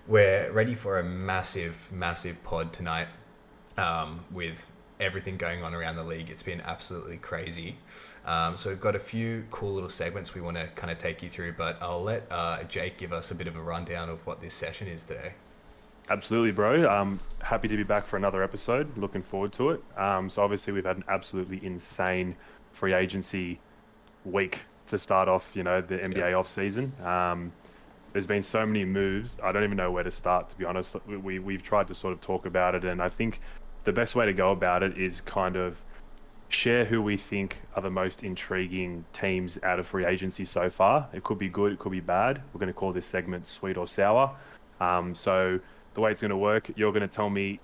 We're ready for a massive, massive pod tonight with everything going on around the league. It's been absolutely crazy. So we've got a few cool little segments we want to kind of take you through, but I'll let Jake give us a bit of a rundown of what this session is today. Absolutely, bro. Happy to be back for another episode. Looking forward to it. So obviously we've had an absolutely insane free agency week to start off, the Yeah. NBA off season. There's been so many moves. I don't even know where to start, to be honest. We've tried to sort of talk about it, and I think the best way to go about it is kind of share who we think are the most intriguing teams out of free agency so far. It could be good, it could be bad. We're going to call this segment sweet or sour. So the way it's going to work, you're going to tell me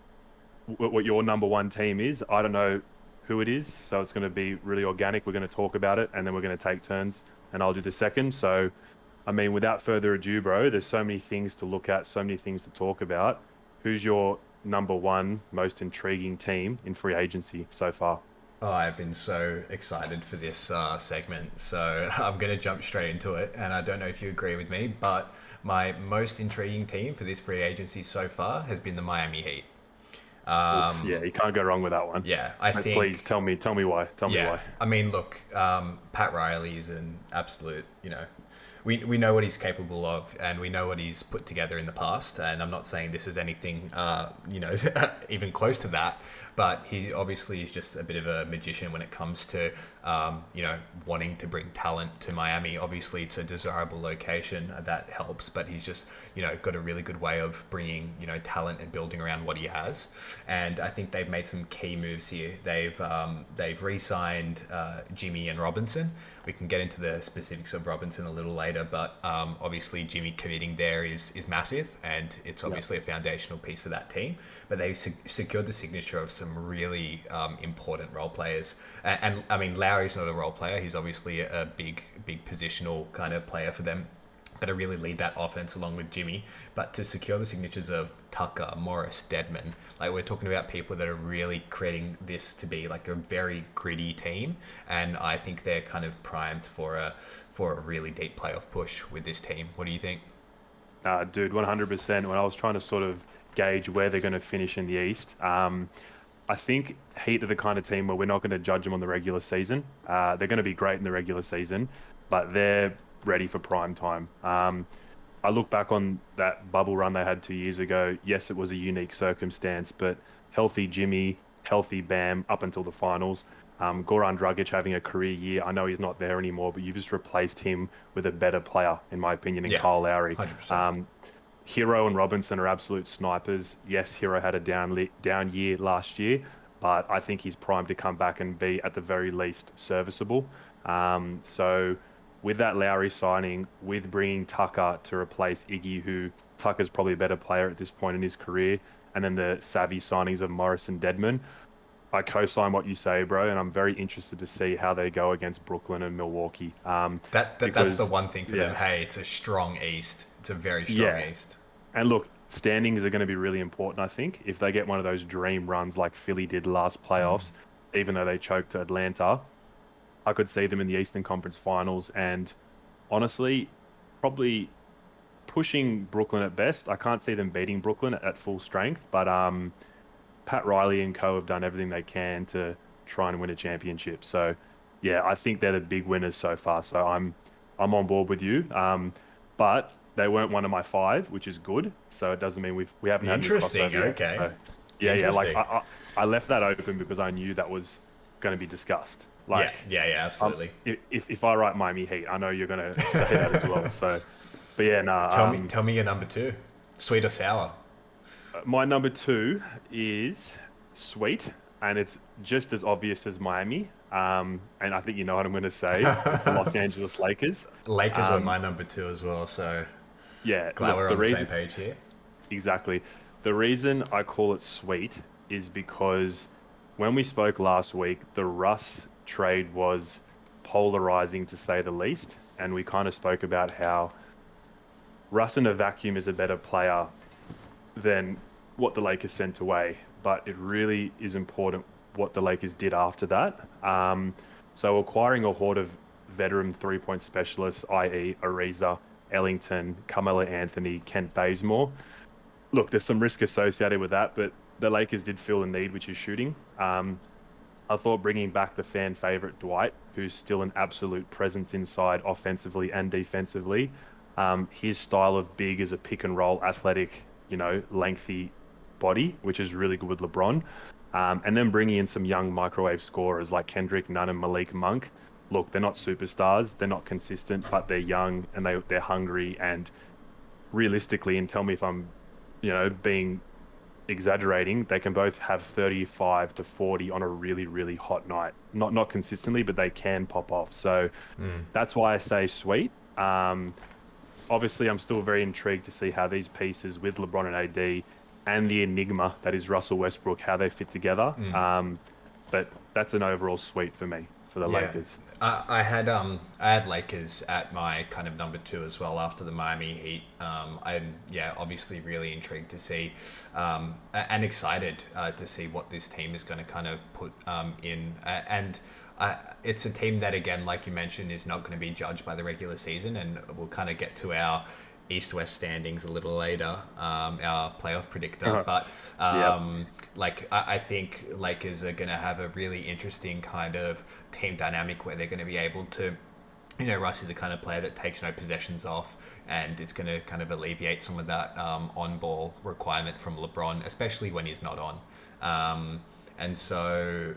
what your number one team is. I don't know who it is, so it's going to be really organic. We're going to talk about it, and then we're going to take turns, and I'll do the second. So, I mean, without further ado, bro, there's so many things to look at, so many things to talk about. Who's your number one most intriguing team in free agency so far? Oh, I've been so excited for this segment, so I'm going to jump straight into it. And I don't know if you agree with me, but my most intriguing team for this free agency so far has been the Miami Heat. Oof, yeah, you can't go wrong with that one. Yeah, I Please think. tell me why. Tell me Yeah, why. I mean, look, Pat Riley is an absolute, we know what he's capable of and we know what he's put together in the past. And I'm not saying this is anything, even close to that, but he obviously is just a bit of a magician when it comes to, wanting to bring talent to Miami. Obviously, it's a desirable location that helps, but he's just, got a really good way of bringing, talent and building around what he has. And I think they've made some key moves here. They've re-signed Jimmy and Robinson. We can get into the specifics of Robinson a little later, but obviously Jimmy committing there is massive, and it's Yeah. obviously a foundational piece for that team. But they've secured the signature of some really important role players. And I mean, Lowry's not a role player. He's obviously a big positional kind of player for them, to really lead that offense along with Jimmy. But to secure the signatures of Tucker, Morris, Deadman, like we're talking about people that are really creating this to be like a very gritty team, and I think they're kind of primed for a really deep playoff push with this team. What do you think? Dude, 100%. When I was trying to sort of gauge where they're going to finish in the East, I think Heat are the kind of team where we're not going to judge them on the regular season. They're going to be great in the regular season, but they're ready for prime time. I look back on that bubble run they had 2 years ago. Yes, it was a unique circumstance, but healthy Jimmy, healthy Bam up until the finals. Goran Dragic having a career year. I know he's not there anymore, but you've just replaced him with a better player, in my opinion, in Yeah, Kyle Lowry. 100%. Um, Hero and Robinson are absolute snipers. Yes, Hero had a down year last year, but I think he's primed to come back and be at the very least serviceable. So with that Lowry signing, with bringing Tucker to replace Iggy, who Tucker's probably a better player at this point in his career, and then the savvy signings of Morris and Deadman, I co-sign what you say, bro, and I'm very interested to see how they go against Brooklyn and Milwaukee. That's the Because one thing for them. yeah, Hey, it's a strong East. It's a very strong yeah. East. And look, standings are going to be really important, I think. If they get one of those dream runs like Philly did last playoffs, even though they choked to Atlanta, I could see them in the Eastern Conference Finals and honestly, probably pushing Brooklyn at best. I can't see them beating Brooklyn at full strength, but Pat Riley and co have done everything they can to try and win a championship. So yeah, I think they're the big winners so far. So I'm on board with you. But they weren't one of my five, which is good. So it doesn't mean we haven't had any Interesting. crossover yet. Okay. So yeah, like Interesting. I left that open because I knew that was going to be discussed. Yeah, Like yeah, absolutely. if I write Miami Heat, I know you're going to say that as well. So but yeah, Tell me your number two. Sweet or sour? my number two is Sweet, and it's just as obvious as Miami. And I think you know what I'm going to say. It's the Los Angeles Lakers. Lakers were Um, my number two as well, so yeah, glad look, we're the on the same reason page here. exactly the reason I call it Sweet is because when we spoke last week, the Russ trade was polarizing to say the least, and we kind of spoke about how Russ in a vacuum is a better player than what the Lakers sent away. But it really is important what the Lakers did after that. So acquiring a horde of veteran three-point specialists, i.e. Ariza, Ellington, Carmelo Anthony, Kent Bazemore, Look, there's some risk associated with that, but the Lakers did feel the need, which is shooting. I thought bringing back the fan favorite Dwight, who's still an absolute presence inside offensively and defensively. His style of big is a pick and roll, athletic, lengthy body, which is really good with LeBron. And then bringing in some young microwave scorers like Kendrick Nunn and Malik Monk. Look, they're not superstars, they're not consistent, but they're young and they're hungry. And realistically, and tell me if I'm, being exaggerating, they can both have 35 to 40 on a really, really hot night. Not consistently, but they can pop off. So that's why I say sweet. Obviously, I'm still very intrigued to see how these pieces with LeBron and AD and the enigma that is Russell Westbrook, how they fit together. But that's an overall sweep for me for the Yeah. Lakers. I had Lakers at my kind of number two as well after the Miami Heat. I'm obviously really intrigued to see and excited to see what this team is going to kind of put in. And it's a team that, again, like you mentioned, is not going to be judged by the regular season, and we'll kind of get to our East-West standings a little later, our playoff predictor. But Yep. I think Lakers are going to have a really interesting kind of team dynamic where they're going to be able to, Russ is the kind of player that takes no possessions off, and it's going to kind of alleviate some of that on-ball requirement from LeBron, especially when he's not on. And so,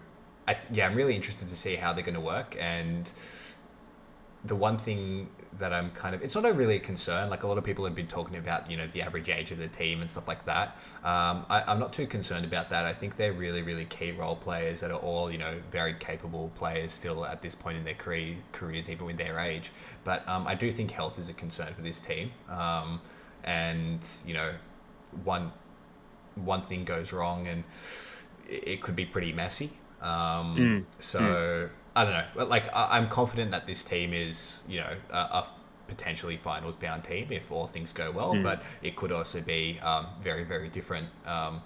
I'm really interested to see how they're going to work. And the one thing that I'm kind of, it's not a really a concern. Like, a lot of people have been talking about, the average age of the team and stuff like that. I'm not too concerned about that. I think they're really, really key role players that are all, very capable players still at this point in their careers, even with their age. But I do think health is a concern for this team. And, one thing goes wrong and it could be pretty messy. So I don't know. Like, I'm confident that this team is, a potentially finals bound team if all things go well, but it could also be very, very different. I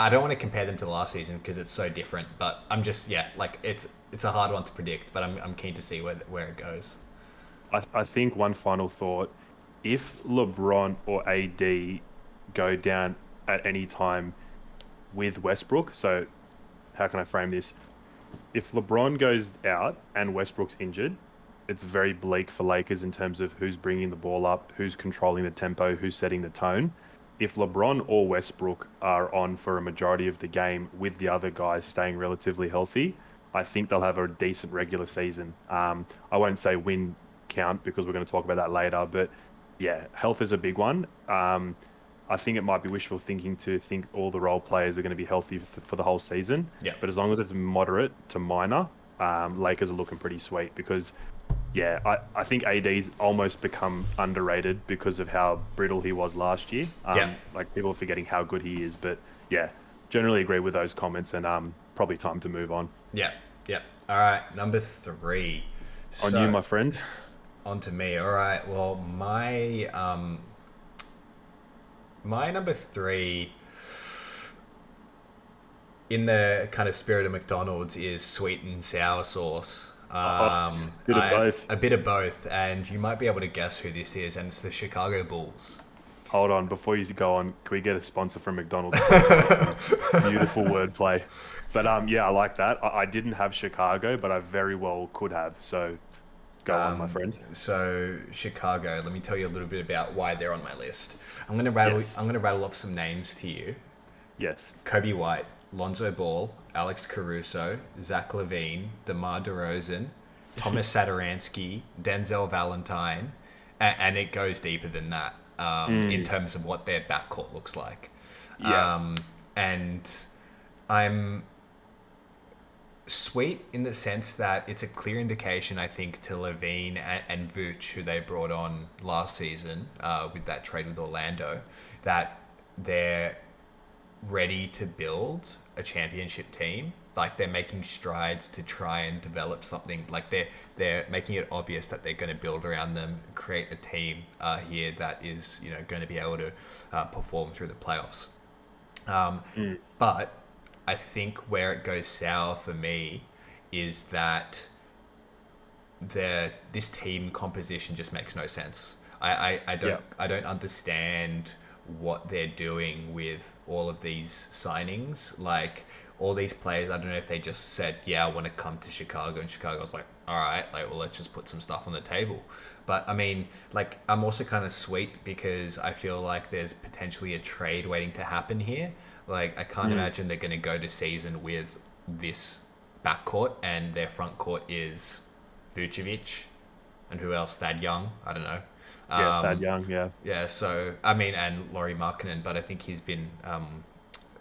don't want to compare them to the last season because it's so different, but I'm just, it's a hard one to predict, but I'm keen to see where it goes. I think one final thought, if LeBron or AD go down at any time with Westbrook, so how can I frame this? If LeBron goes out and Westbrook's injured, it's very bleak for Lakers in terms of who's bringing the ball up, who's controlling the tempo, who's setting the tone. If LeBron or Westbrook are on for a majority of the game with the other guys staying relatively healthy, I think they'll have a decent regular season. I won't say win count because we're going to talk about that later, but yeah, health is a big one. I think it might be wishful thinking to think all the role players are going to be healthy for the whole season. Yeah. But as long as it's moderate to minor, Lakers are looking pretty sweet because, I think AD's almost become underrated because of how brittle he was last year. Like, people are forgetting how good he is. But yeah, generally agree with those comments and probably time to move on. Yeah. All right, number three. On you, my friend. On to me. All right. Well, my number three, in the kind of spirit of McDonald's, is sweet and sour sauce. Bit of both. A bit of both, and you might be able to guess who this is, and it's the Chicago Bulls. Hold on, before you go on, can we get a sponsor from McDonald's? Beautiful wordplay. But I like that. I didn't have Chicago, but I very well could have. So go on, my friend. So Chicago, let me tell you a little bit about why they're on my list. I'm gonna rattle off some names to you. Yes. Kobe White, Lonzo Ball, Alex Caruso, Zach LaVine, DeMar DeRozan, Thomas Satoransky, Denzel Valentine, and it goes deeper than that in terms of what their backcourt looks like. Yeah. And I'm sweet in the sense that it's a clear indication, I think, to Levine and Vooch, who they brought on last season with that trade with Orlando, that they're ready to build a championship team. Like, they're making strides to try and develop something. Like, they're making it obvious that they're going to build around them, create a team here that is, going to be able to perform through the playoffs. But I think where it goes sour for me is that this team composition just makes no sense. I don't understand what they're doing with all of these signings. Like all these players, I don't know if they just said, "Yeah, I want to come to Chicago," and Chicago's like, "All right, like, well, let's just put some stuff on the table." But I mean, like, I'm also kind of sweet because I feel like there's potentially a trade waiting to happen here. Like, I can't Mm. imagine they're going to go to season with this backcourt, and their front court is Vucevic, and who else? Thad Young. I don't know. Yeah, Thad Um, Young. Yeah, yeah, so I mean, and Laurie Markkinen, but I think he's been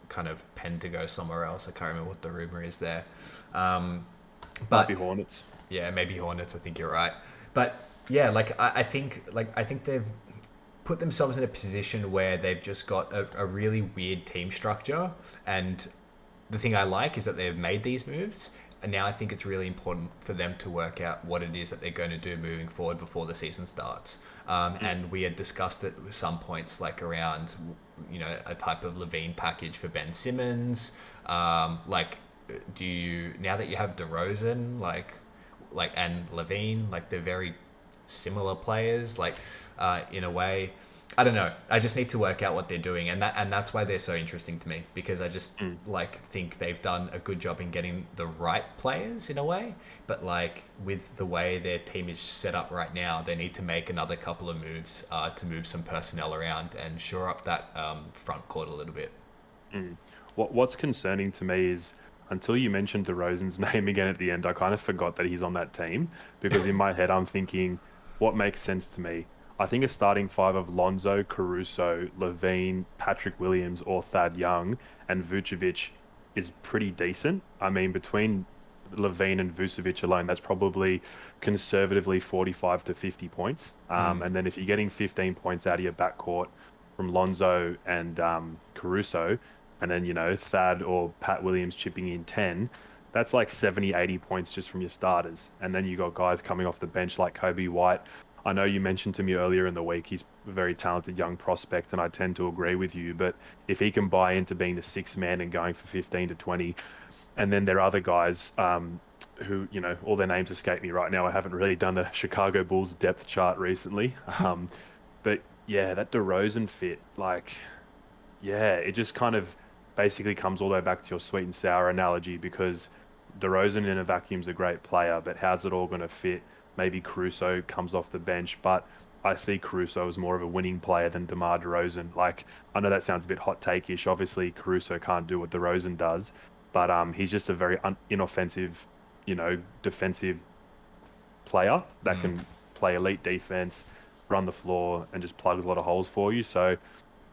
kind of penned to go somewhere else. I can't remember what the rumor is there. Um, might be but Hornets. yeah, maybe Hornets. I think you're right. But yeah, I think they've put themselves in a position where they've just got a really weird team structure. And the thing I like is that they've made these moves. And now I think it's really important for them to work out what it is that they're going to do moving forward before the season starts. And we had discussed it with some points, like around, a type of Levine package for Ben Simmons. Like, do you, now that you have DeRozan, and Levine, like they're very similar players, like in a way. I don't know. I just need to work out what they're doing, and that's why they're so interesting to me, because I just think they've done a good job in getting the right players in a way, but like with the way their team is set up right now, they need to make another couple of moves to move some personnel around and shore up that front court a little bit. Mm. What's concerning to me is until you mentioned DeRozan's name again at the end, I kind of forgot that he's on that team because in my head I'm thinking, what makes sense to me? I think a starting five of Lonzo, Caruso, Levine, Patrick Williams, or Thad Young and Vucevic is pretty decent. I mean, between Levine and Vucevic alone, that's probably conservatively 45 to 50 points. Mm. And then if you're getting 15 points out of your backcourt from Lonzo and Caruso, and then, Thad or Pat Williams chipping in 10, that's like 70, 80 points just from your starters. And then you got guys coming off the bench like Kobe White. I know you mentioned to me earlier in the week he's a very talented young prospect, and I tend to agree with you. But if he can buy into being the sixth man and going for 15 to 20, and then there are other guys who, all their names escape me right now. I haven't really done the Chicago Bulls depth chart recently. But yeah, that DeRozan fit, like, yeah, it just kind of basically comes all the way back to your sweet and sour analogy because DeRozan in a vacuum's a great player, but how's it all going to fit? Maybe Caruso comes off the bench, but I see Caruso as more of a winning player than DeMar DeRozan. Like, I know that sounds a bit hot take-ish. Obviously, Caruso can't do what DeRozan does, but he's just a very inoffensive, defensive player that Mm. can play elite defense, run the floor, and just plugs a lot of holes for you. So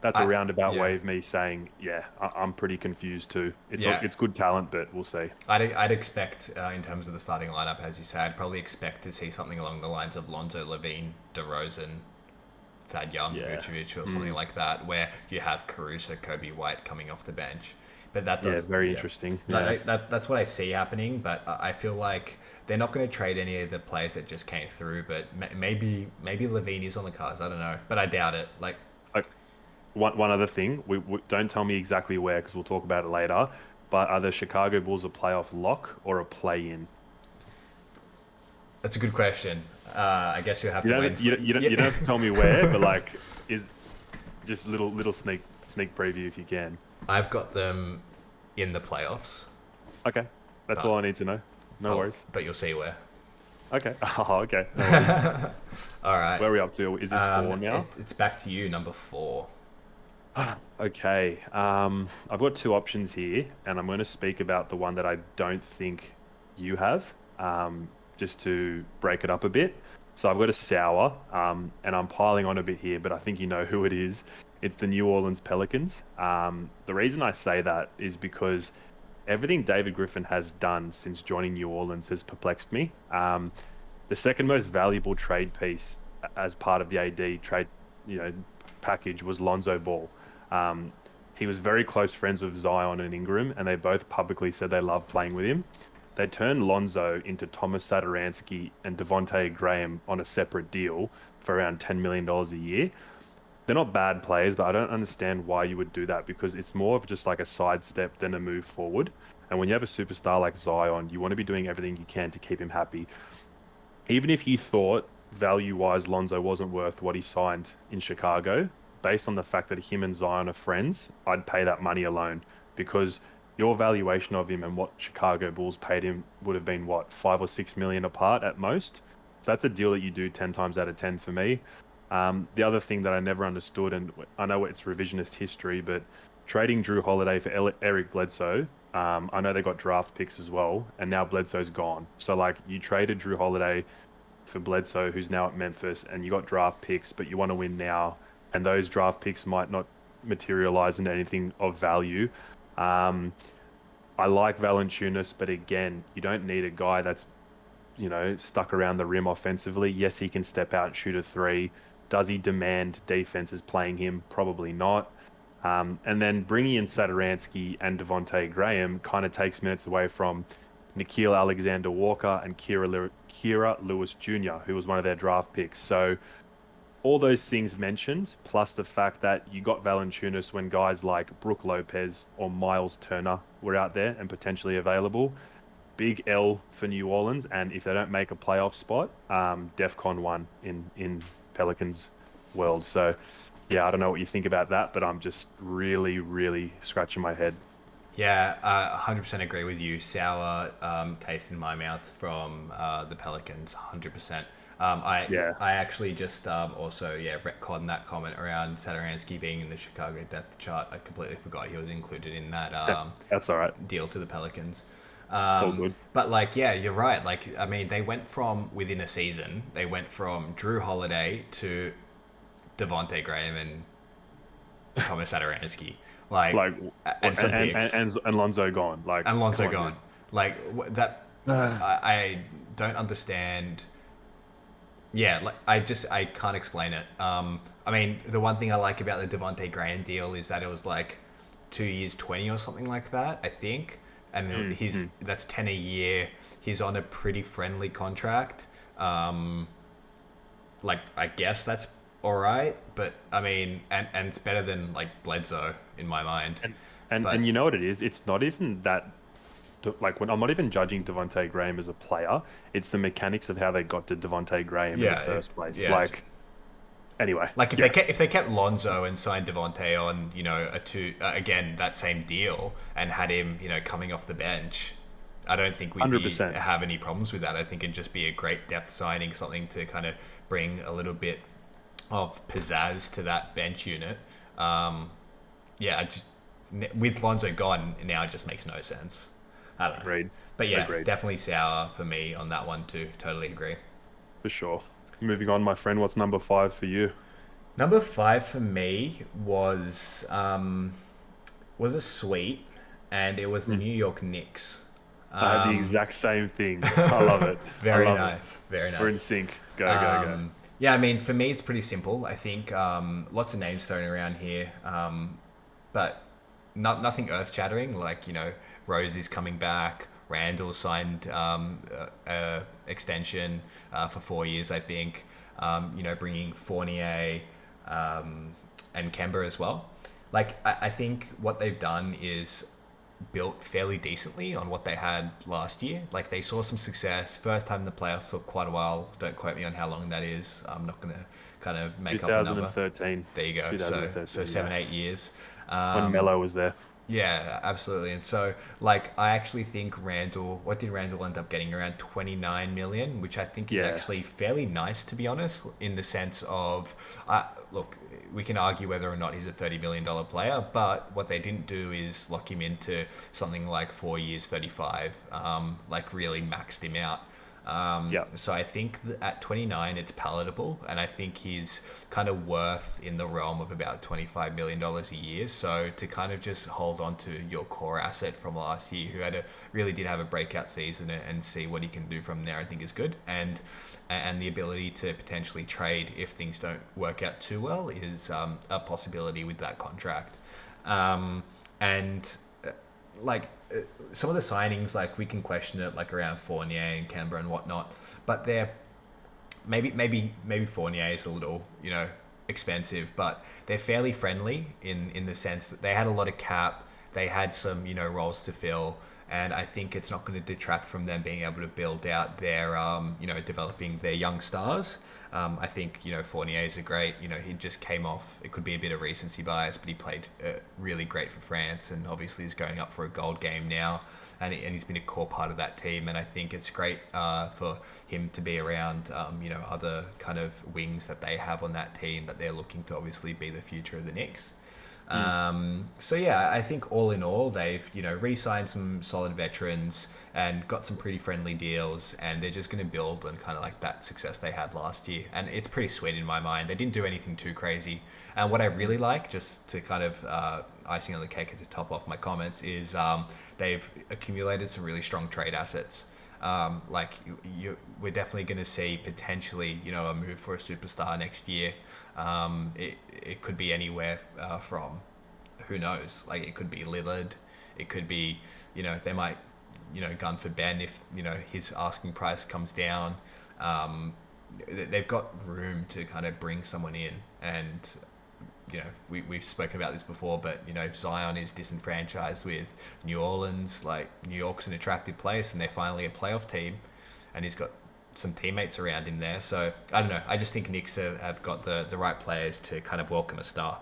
that's a I roundabout Yeah. way of me saying, yeah, I'm pretty confused too. Yeah. It's good talent, but we'll see. I'd expect, in terms of the starting lineup, as you say, I'd probably expect to see something along the lines of Lonzo, Levine, DeRozan, Thad Young, Yeah. Vucevic, or something Mm. like that, where you have Caruso, Kobe White coming off the bench. But that Yeah, does, very yeah, interesting. Yeah. that's what I see happening. But I feel like they're not going to trade any of the players that just came through. But maybe Levine is on the cards. I don't know, but I doubt it. Like, Like, one other thing, we don't tell me exactly where because we'll talk about it later. But are the Chicago Bulls a playoff lock or a play-in? that's a good question. I guess you'll have You to don't win. you don't have to tell me where, but like, is just little sneak preview if you can. I've got them in the playoffs, Okay, that's but all I need to know. No worries. but you'll see where. Okay. Oh, okay. No worries. All right. Where are we up to? Is this four now? It's back to you, number 4. Okay. I've got two options here, and I'm going to speak about the one that I don't think you have, just to break it up a bit. So I've got a sour, and I'm piling on a bit here, but I think you know who it is. It's the New Orleans Pelicans. The reason I say that is because everything David Griffin has done since joining New Orleans has perplexed me. The second most valuable trade piece as part of the AD trade, package was Lonzo Ball. He was very close friends with Zion and Ingram, and they both publicly said they love playing with him. They turned Lonzo into Thomas Satoransky and Devontae Graham on a separate deal for around $10 million a year. They're not bad players, but I don't understand why you would do that because it's more of just like a sidestep than a move forward. And when you have a superstar like Zion, you want to be doing everything you can to keep him happy. Even if you thought value-wise Lonzo wasn't worth what he signed in Chicago, based on the fact that him and Zion are friends, I'd pay that money alone because your valuation of him and what Chicago Bulls paid him would have been what, 5 or 6 million apart at most. So that's a deal that you do 10 times out of 10 for me. The other thing that I never understood, and I know it's revisionist history, but trading Drew Holiday for Eric Bledsoe, I know they got draft picks as well, and now Bledsoe's gone. So like you traded Drew Holiday for Bledsoe, who's now at Memphis, and you got draft picks, but you want to win now, and those draft picks might not materialize into anything of value. I like Valanciunas, but again, you don't need a guy that's, stuck around the rim offensively. Yes, he can step out and shoot a three. Does he demand defenses playing him? Probably not. And then bringing in Satoransky and Devontae Graham kind of takes minutes away from Nickeil Alexander-Walker and Kira Lewis Jr., who was one of their draft picks. So all those things mentioned, plus the fact that you got Valanciunas when guys like Brook Lopez or Miles Turner were out there and potentially available. Big L for New Orleans, and if they don't make a playoff spot, DEFCON 1 in Pelicans world. So, yeah, I don't know what you think about that, but I'm just really, really scratching my head. Yeah, 100% agree with you. Sour taste in my mouth from the Pelicans, 100%. I actually just also retconned that comment around Satoransky being in the Chicago depth chart. I completely forgot he was included in that that's all right. deal to the Pelicans. All good. But you're right. I mean, they went from within a season. They went from Drew Holiday to Devontae Graham and Thomas Satoransky. And some picks. And Lonzo gone. And Lonzo gone. I don't understand. Yeah, I can't explain it. I mean, the one thing I like about the Devontae Graham deal is that it was 2 years, 20 or something like that, I think. And that's 10 a year. He's on a pretty friendly contract. I guess that's all right, but I mean, and it's better than Bledsoe in my mind. And you know what it is? It's not even that. When I'm not even judging Devontae Graham as a player, it's the mechanics of how they got to Devontae Graham in the first place. Anyway, if they kept Lonzo and signed Devontae on, again that same deal and had him, coming off the bench, I don't think we'd have any problems with that. I think it'd just be a great depth signing, something to kind of bring a little bit of pizzazz to that bench unit. With Lonzo gone now, it just makes no sense. I don't know. Agreed. But yeah, Agreed. Definitely sour for me on that one too. Totally agree. For sure. Moving on, my friend, what's number 5 for you? Number 5 for me was a sweet, and it was the New York Knicks. I had the exact same thing. I love it. Very nice. Very nice. We're in sync. Go. Yeah, I mean, for me, it's pretty simple. I think lots of names thrown around here, but nothing earth-shattering. Rose is coming back. Randall signed extension for 4 years, I think. Bringing Fournier and Kemba as well. I think what they've done is built fairly decently on what they had last year. They saw some success. First time in the playoffs for quite a while. Don't quote me on how long that is. I'm not going to kind of make up a number. 2013. There you go. So 7-8 years. When Melo was there. Yeah, absolutely. And so, I actually think what did Randall end up getting? Around 29 million, which I think is actually fairly nice, to be honest, in the sense of, look, we can argue whether or not he's a $30 million player, but what they didn't do is lock him into something like 4 years, 35, really maxed him out. So I think that at 29, it's palatable, and I think he's kind of worth in the realm of about $25 million a year. So to kind of just hold on to your core asset from last year, who really did have a breakout season, and see what he can do from there, I think is good. And the ability to potentially trade if things don't work out too well is a possibility with that contract. Some of the signings, we can question it, around Fournier and Kemba and whatnot, but they're maybe Fournier is a little, expensive, but they're fairly friendly in the sense that they had a lot of cap, they had some, roles to fill, and I think it's not going to detract from them being able to build out their, developing their young stars. I think, Fournier is a great, he just came off, it could be a bit of recency bias, but he played really great for France, and obviously is going up for a gold game now, and he's been a core part of that team. And I think it's great for him to be around, other kind of wings that they have on that team that they're looking to obviously be the future of the Knicks. So yeah, I think all in all, they've re-signed some solid veterans and got some pretty friendly deals, and they're just going to build on kind of like that success they had last year, and it's pretty sweet in my mind. They didn't do anything too crazy, and what I really like, just to kind of icing on the cake and to top off my comments, is they've accumulated some really strong trade assets. We're definitely going to see potentially, a move for a superstar next year. It could be anywhere from, who knows? Like, it could be Lillard. It could be, they might, gun for Ben if, his asking price comes down. They've got room to kind of bring someone in, and we've spoken about this before, but Zion is disenfranchised with New Orleans. Like, New York's an attractive place, and they're finally a playoff team, and he's got some teammates around him there. So I don't know. I just think Knicks have got the right players to kind of welcome a star.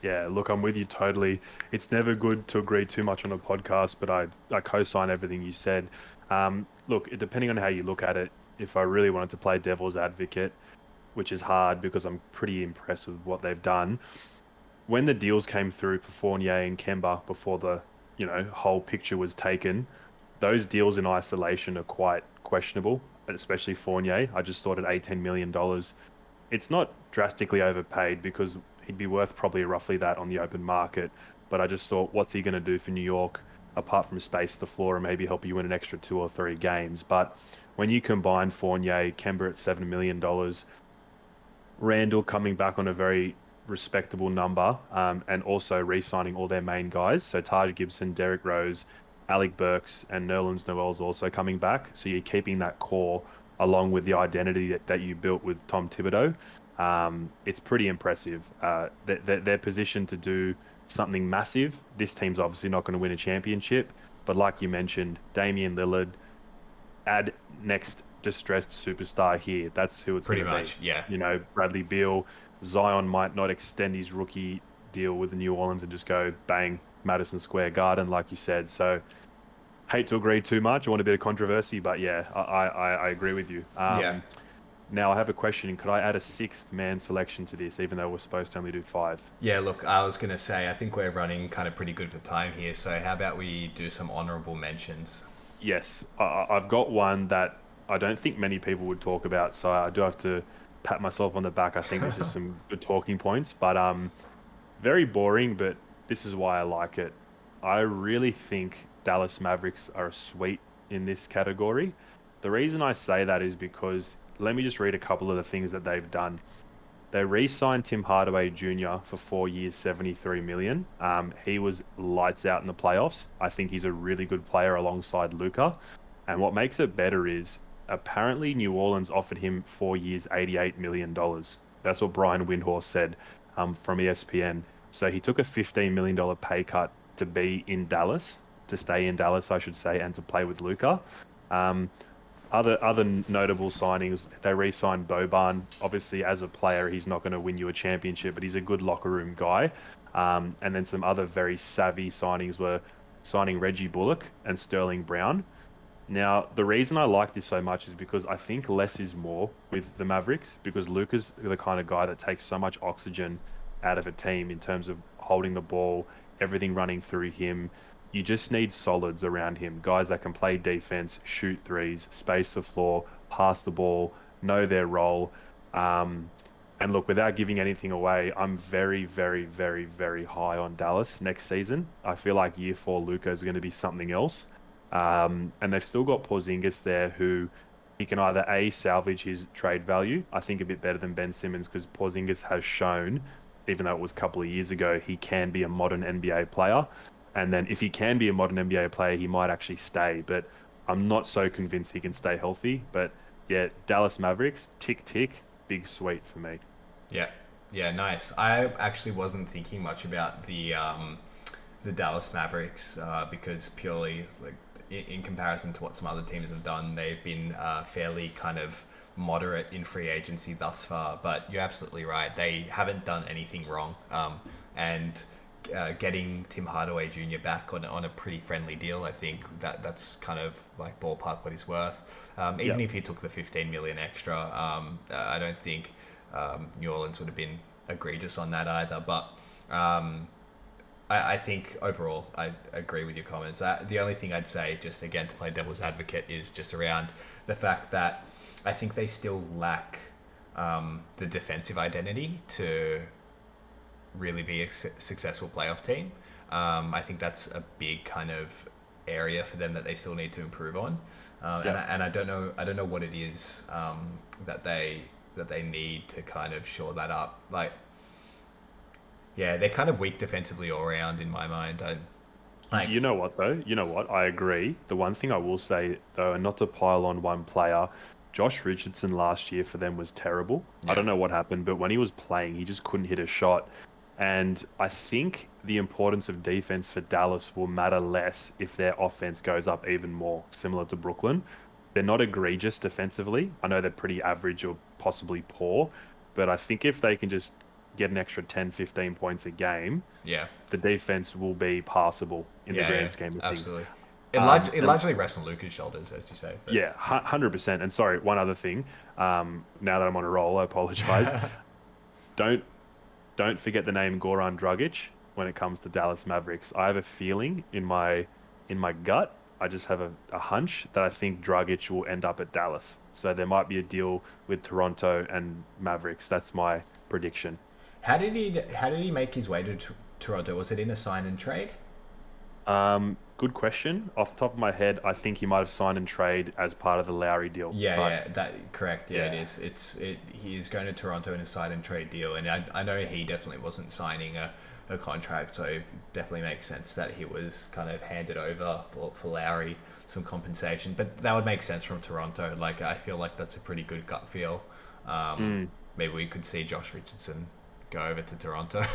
Yeah, look, I'm with you totally. It's never good to agree too much on a podcast, but I co-sign everything you said. Look, depending on how you look at it, if I really wanted to play devil's advocate, which is hard because I'm pretty impressed with what they've done. When the deals came through for Fournier and Kemba before the, whole picture was taken, those deals in isolation are quite questionable, especially Fournier. I just thought at $18 million, it's not drastically overpaid because he'd be worth probably roughly that on the open market. But I just thought, what's he going to do for New York apart from space the floor and maybe help you win an extra 2 or 3 games? But when you combine Fournier, Kemba at $7 million, Randall coming back on a very respectable number, and also re-signing all their main guys. So Taj Gibson, Derrick Rose, Alec Burks, and Nerlens Noel's also coming back. So you're keeping that core along with the identity that you built with Tom Thibodeau. It's pretty impressive. They're positioned to do something massive. This team's obviously not going to win a championship, but like you mentioned, Damian Lillard, add next distressed superstar here. That's who it's Pretty going to much, be. yeah. Bradley Beal. Zion might not extend his rookie deal with the New Orleans and just go bang Madison Square Garden, like you said. So, hate to agree too much. I want a bit of controversy, but yeah, I agree with you. Yeah. Now I have a question. Could I add a 6th man selection to this, even though we're supposed to only do 5? Yeah, look, I was going to say, I think we're running kind of pretty good for time here. So how about we do some honorable mentions? Yes, I've got one that I don't think many people would talk about, so I do have to pat myself on the back. I think this is some good talking points, but very boring, but this is why I like it. I really think Dallas Mavericks are a sweet in this category. The reason I say that is because, let me just read a couple of the things that they've done. They re-signed Tim Hardaway Jr. for 4 years, $73 million. He was lights out in the playoffs. I think he's a really good player alongside Luka. And what makes it better is, apparently New Orleans offered him 4 years, $88 million. That's what Brian Windhorst said from ESPN. So he took a $15 million pay cut to be in Dallas, to stay in Dallas, I should say, and to play with Luka. Other notable signings, they re-signed Boban. Obviously, as a player, he's not going to win you a championship, but he's a good locker room guy. And then some other very savvy signings were signing Reggie Bullock and Sterling Brown. Now, the reason I like this so much is because I think less is more with the Mavericks, because Luka's the kind of guy that takes so much oxygen out of a team in terms of holding the ball, everything running through him. You just need solids around him, guys that can play defense, shoot threes, space the floor, pass the ball, know their role. And look, without giving anything away, I'm very, very, very, very high on Dallas next season. I feel like year 4 Luka is going to be something else. And they've still got Porzingis there, who he can either A, salvage his trade value, I think a bit better than Ben Simmons, because Porzingis has shown, even though it was a couple of years ago, he can be a modern NBA player. And then if he can be a modern NBA player, he might actually stay. But I'm not so convinced he can stay healthy. But yeah, Dallas Mavericks, tick, tick, big sweet for me. Yeah, nice. I actually wasn't thinking much about the Dallas Mavericks because purely, like, in comparison to what some other teams have done, they've been fairly kind of moderate in free agency thus far, but you're absolutely right. They haven't done anything wrong. And getting Tim Hardaway Jr. back on a pretty friendly deal, I think that's kind of like ballpark what he's worth. Even if he took the 15 million extra, I don't think New Orleans would have been egregious on that either. But I think overall I agree with your comments. The only thing I'd say, just again to play devil's advocate, is just around the fact that I think they still lack the defensive identity to really be a successful playoff team. I think that's a big kind of area for them that they still need to improve on. And I don't know what it is that they need to kind of shore that up. Like, yeah, they're kind of weak defensively all around in my mind. You know what, though? You know what? I agree. The one thing I will say, though, and not to pile on one player, Josh Richardson last year for them was terrible. Yeah. I don't know what happened, but when he was playing, he just couldn't hit a shot. And I think the importance of defense for Dallas will matter less if their offense goes up even more, similar to Brooklyn. They're not egregious defensively. I know they're pretty average or possibly poor, but I think if they can just get an extra 10, 15 points a game, the defense will be passable in the grand scheme of things. Absolutely. It largely rests on Luka's shoulders, as you say. But... Yeah, 100%. And sorry, one other thing. Now that I'm on a roll, I apologize. Don't forget the name Goran Dragic when it comes to Dallas Mavericks. I have a feeling in my gut, I just have a hunch that I think Dragic will end up at Dallas. So there might be a deal with Toronto and Mavericks. That's my prediction. How did he make his way to Toronto? Was it in a sign and trade? Good question. Off the top of my head, I think he might have signed and trade as part of the Lowry deal. Correct. Yeah, it is. He's going to Toronto in a sign and trade deal, and I know he definitely wasn't signing a contract, so it definitely makes sense that he was kind of handed over for Lowry some compensation. But that would make sense from Toronto. Like, I feel like that's a pretty good gut feel. Maybe we could see Josh Richardson go over to Toronto.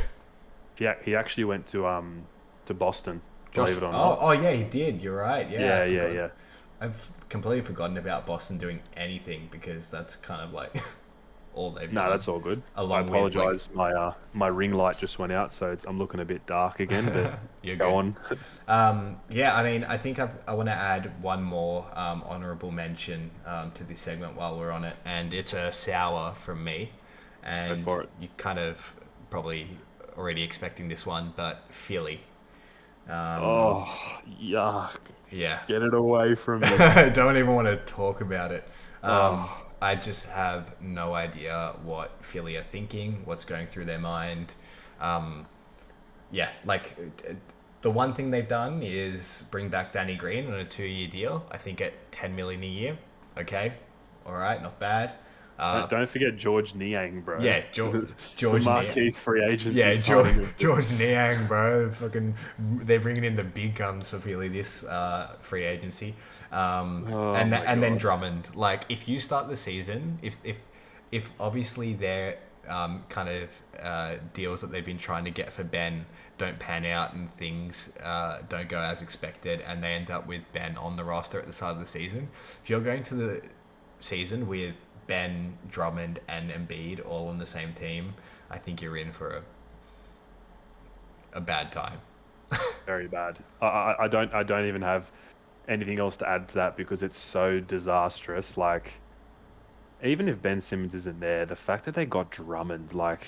Yeah, he actually went to Boston. Believe it or not. Oh yeah, he did. You're right. Yeah. I've completely forgotten about Boston doing anything because that's kind of like all they've done. No, that's all good. I apologize. My ring light just went out, so I'm looking a bit dark again. But You're go good. on. I mean, I think I want to add one more honourable mention to this segment while we're on it, and it's a sour from me. And Go for it. You kind of probably already expecting this one, but Philly. Yuck. Yeah. Get it away from me. Don't even want to talk about it. I just have no idea what Philly are thinking, what's going through their mind. The one thing they've done is bring back Danny Green on a 2-year deal, I think at $10 million a year. Okay. All right. Not bad. Don't forget George Niang, bro. Yeah, George the marquee free agency. Yeah, George Niang, bro. They're bringing in the big guns for Philly this free agency, then Drummond. Like, if you start the season, if obviously their kind of deals that they've been trying to get for Ben don't pan out and things don't go as expected, and they end up with Ben on the roster at the start of the season, if you're going to the season with Ben, Drummond, and Embiid all on the same team, I think you're in for a bad time. Very bad. I don't even have anything else to add to that because it's so disastrous. Like, even if Ben Simmons isn't there, the fact that they got Drummond, I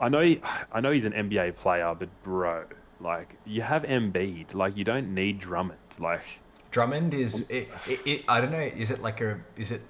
know he's an NBA player, but bro, like, you have Embiid, like, you don't need Drummond, like. Drummond is I don't know. Is it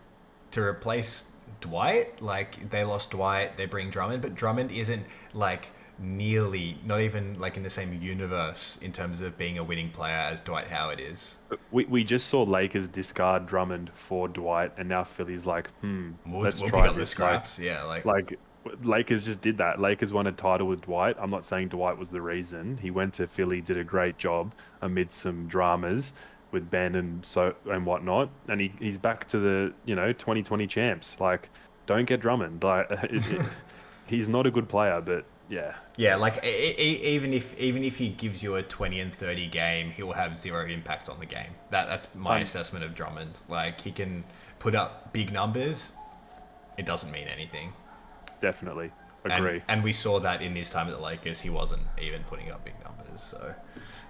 to replace Dwight? Like, they lost Dwight, they bring Drummond, but Drummond isn't like nearly, not even like in the same universe in terms of being a winning player as Dwight Howard is. We just saw Lakers discard Drummond for Dwight, and now Philly's like, let's we'll try pick up this. The scraps. Like Lakers just did that. Lakers won a title with Dwight. I'm not saying Dwight was the reason. He went to Philly, did a great job amid some dramas with Ben and whatnot, and he's back to the 2020 champs. Like, don't get Drummond. Like, he's not a good player, but yeah. Like, even if he gives you a 20 and 30 game, he will have zero impact on the game. That's my assessment of Drummond. Like, he can put up big numbers, it doesn't mean anything. Definitely And agree. and we saw that in his time at the Lakers, he wasn't even putting up big numbers. So,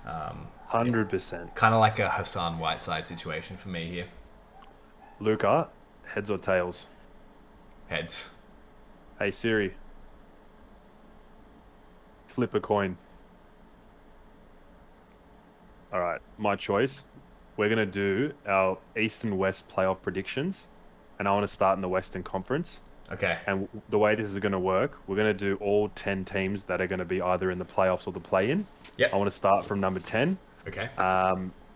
yeah, 100%. kind of like a Hassan Whiteside situation for me here. Luka, heads or tails? Heads. Hey Siri, flip a coin. All right, my choice. We're gonna do our East and West playoff predictions, and I want to start in the Western Conference. Okay. And the way this is going to work, we're going to do all 10 teams that are going to be either in the playoffs or the play-in. I Yep. want to start from number 10. Okay.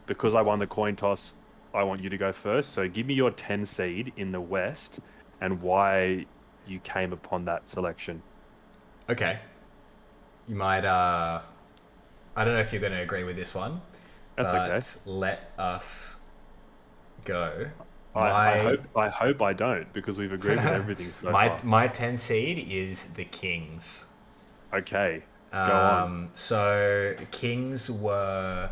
Because I won the coin toss, I want you to go first. So give me your 10 seed in the West and why you came upon that selection. Okay. You might. I don't know if you're going to agree with this one, That's okay. but let us go. I My hope I don't because we've agreed with everything so my far. my 10 seed is the Kings. Okay, go on. So Kings were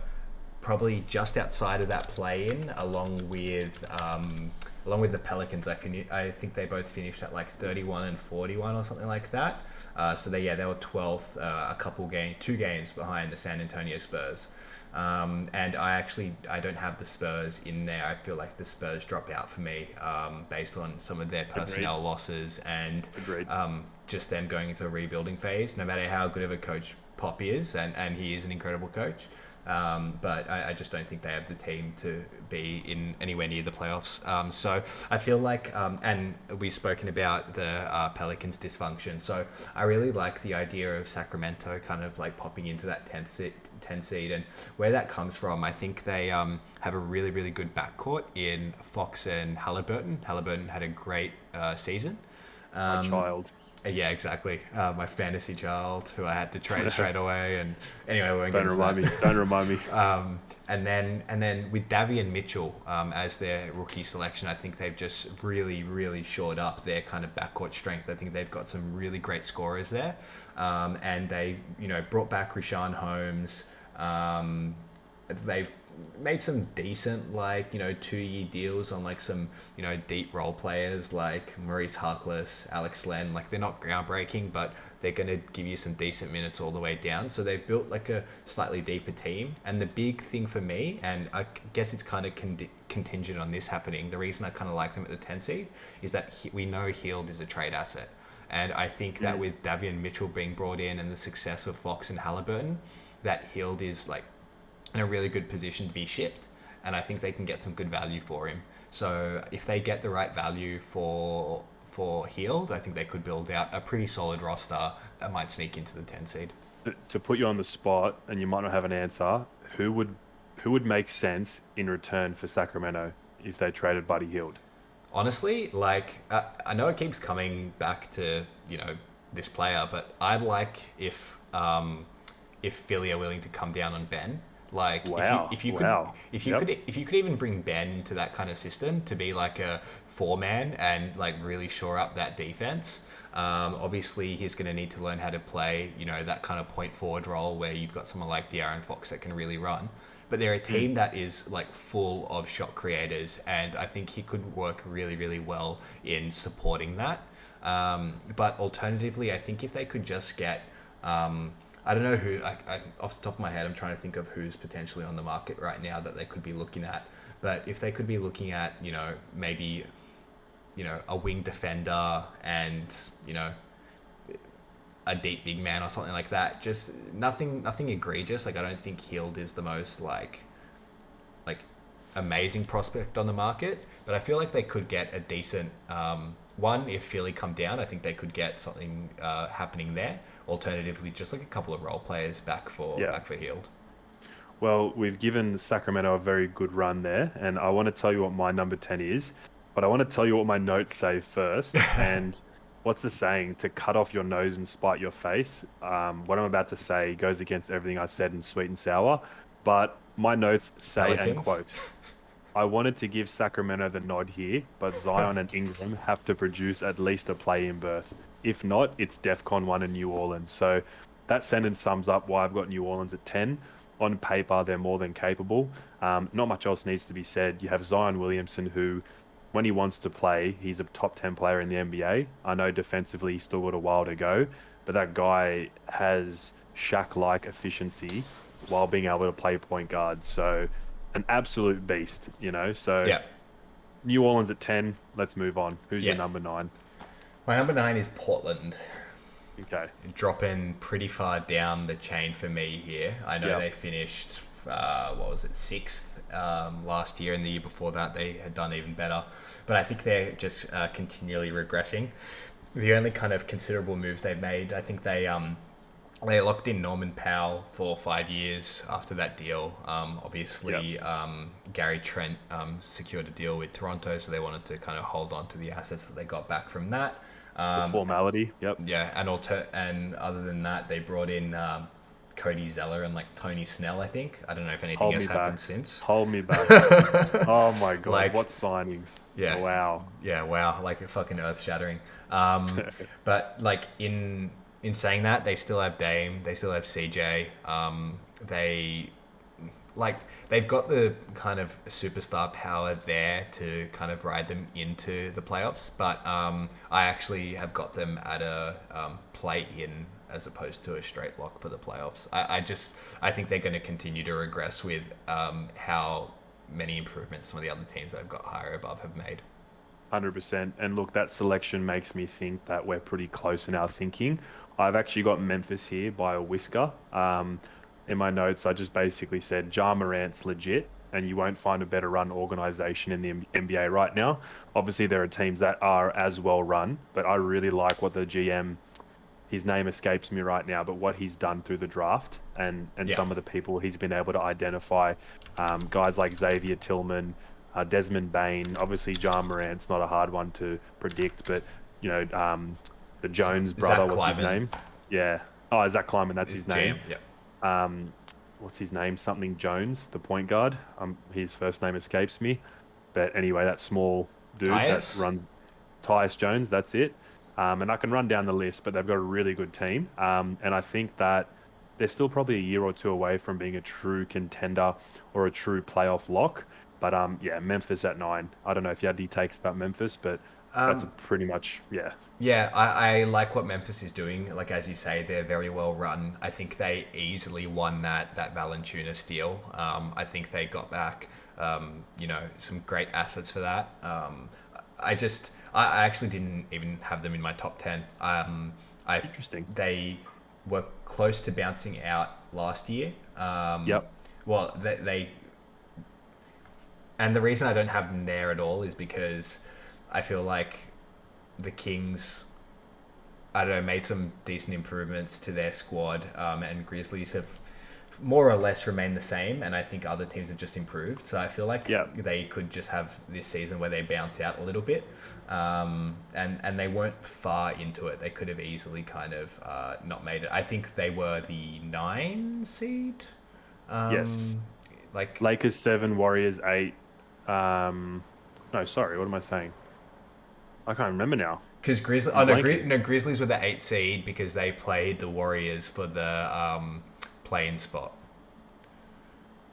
probably just outside of that play-in, along with the Pelicans. I think they both finished at like 31 and 41 or something like that. So they were 12th, two games behind the San Antonio Spurs. And I don't have the Spurs in there. I feel like the Spurs drop out for me based on some of their Agreed. personnel losses and Agreed. just them going into a rebuilding phase. No matter how good of a coach Pop is, and he is an incredible coach. But I just don't think they have the team to be in anywhere near the playoffs. So I feel like, and we've spoken about the Pelicans' dysfunction. So I really like the idea of Sacramento kind of like popping into that 10 seed. And where that comes from, I think they have a really, really good backcourt in Fox and Halliburton. Halliburton had a great season. My child. Yeah, exactly. My fantasy child, who I had to trade straight away, and anyway, we won't get Don't into remind me. that. Don't remind me. And then with Davion Mitchell as their rookie selection, I think they've just really, really shored up their kind of backcourt strength. I think they've got some really great scorers there, and they brought back Rashawn Holmes. They've made some decent 2-year deals on like some deep role players like Maurice Harkless, Alex Len. Like they're not groundbreaking, but they're going to give you some decent minutes all the way down. So they've built like a slightly deeper team. And the big thing for me, and I guess it's kind of contingent on this happening, the reason I kind of like them at the 10 seed is that we know Heald is a trade asset. And I think that with Davion Mitchell being brought in and the success of Fox and Halliburton, that Heald is like in a really good position to be shipped, and I think they can get some good value for him. So if they get the right value for Heald, I think they could build out a pretty solid roster that might sneak into the 10 seed. To put you on the spot, and you might not have an answer, who would make sense in return for Sacramento if they traded Buddy Hield? Honestly, like I know it keeps coming back to this player, but I'd like if Philly are willing to come down on Ben. Like Wow, if you could wow. Yep. if you could even bring Ben into that kind of system to be like a four-man and like really shore up that defense. Obviously he's going to need to learn how to play that kind of point forward role where you've got someone like De'Aaron Fox that can really run. But they're a team that is like full of shot creators, and I think he could work really, really well in supporting that. But alternatively, I think if they could just get I don't know who. Off the top of my head, I'm trying to think of who's potentially on the market right now that they could be looking at. But if they could be looking at, maybe, a wing defender and, a deep big man or something like that, just nothing egregious. Like I don't think Hield is the most like amazing prospect on the market, but I feel like they could get a decent one if Philly come down. I think they could get something happening there. Alternatively, just like a couple of role players back for Yeah. Hield. Well, we've given Sacramento a very good run there, and I want to tell you what my number 10 is, but I want to tell you what my notes say first. And what's the saying? To cut off your nose and spite your face. What I'm about to say goes against everything I said in Sweet and Sour, but my notes say, and Pelicans. quote, I wanted to give Sacramento the nod here, but Zion and Ingram have to produce at least a play-in berth. If not, it's DEFCON 1 in New Orleans. So that sentence sums up why I've got New Orleans at 10. On paper, they're more than capable. Not much else needs to be said. You have Zion Williamson, who when he wants to play, he's a top 10 player in the NBA. I know defensively he's still got a while to go, but that guy has Shaq-like efficiency while being able to play point guard. So an absolute beast, you know. So Yeah. New Orleans at 10. Let's move on. Who's your Yeah. number 9? My number 9 is Portland. Okay. Dropping pretty far down the chain for me here. I know Yeah. they finished, what was it, sixth last year, and the year before that they had done even better. But I think they're just continually regressing. The only kind of considerable moves they've made, I think they locked in Norman Powell for 5 years after that deal. Obviously, Gary Trent secured a deal with Toronto, so they wanted to kind of hold on to the assets that they got back from that. The formality. Yep. Yeah, and other than that, they brought in Cody Zeller and like Tony Snell. I think I don't know if anything Hold has me happened back. since. Hold me back. Oh my God. Like, What signings? yeah, Wow. yeah, wow, like fucking earth shattering. But like in saying that, they still have Dame, they still have CJ. They like they've got the kind of superstar power there to kind of ride them into the playoffs, but I actually have got them at a play in as opposed to a straight lock for the playoffs. I think they're going to continue to regress with how many improvements some of the other teams that have got higher above have made. 100%. And look, that selection makes me think that we're pretty close in our thinking. I've actually got Memphis here by a whisker. In my notes, I just basically said Ja Morant's legit, and you won't find a better run organization in the NBA right now. Obviously, there are teams that are as well run, but I really like what the GM, his name escapes me right now, but what he's done through the draft and Yeah. some of the people he's been able to identify, guys like Xavier Tillman, Desmond Bain. Obviously, Ja Morant's not a hard one to predict, but you know, the Jones brother, Zach what's his Kleiman name? Yeah. Oh, Zach Kleiman, that's is his name. GM. Yeah. Um, what's his name? Something Jones, the point guard. His first name escapes me, but anyway, that small dude that Tyus? runs Tyus Jones. That's it. And I can run down the list, but they've got a really good team. And I think that they're still probably a year or two away from being a true contender or a true playoff lock. But yeah, Memphis at 9. I don't know if you had any takes about Memphis, but that's a pretty much, yeah. Yeah, I like what Memphis is doing. Like as you say, they're very well run. I think they easily won that Valanciunas deal. I think they got back, some great assets for that. I actually didn't even have them in my top 10. Interesting. They were close to bouncing out last year. Yep. Well, and the reason I don't have them there at all is because I feel like the Kings, I don't know, made some decent improvements to their squad, and Grizzlies have more or less remained the same, and I think other teams have just improved. So I feel like they could just have this season where they bounce out a little bit, and they weren't far into it. They could have easily kind of not made it. I think they were the 9 seed. Yes. Like Lakers 7, Warriors 8. No, sorry, what am I saying? I can't remember now. because Grizzlies, I'm blanking. no, Grizzlies were the 8 seed because they played the Warriors for the play-in spot.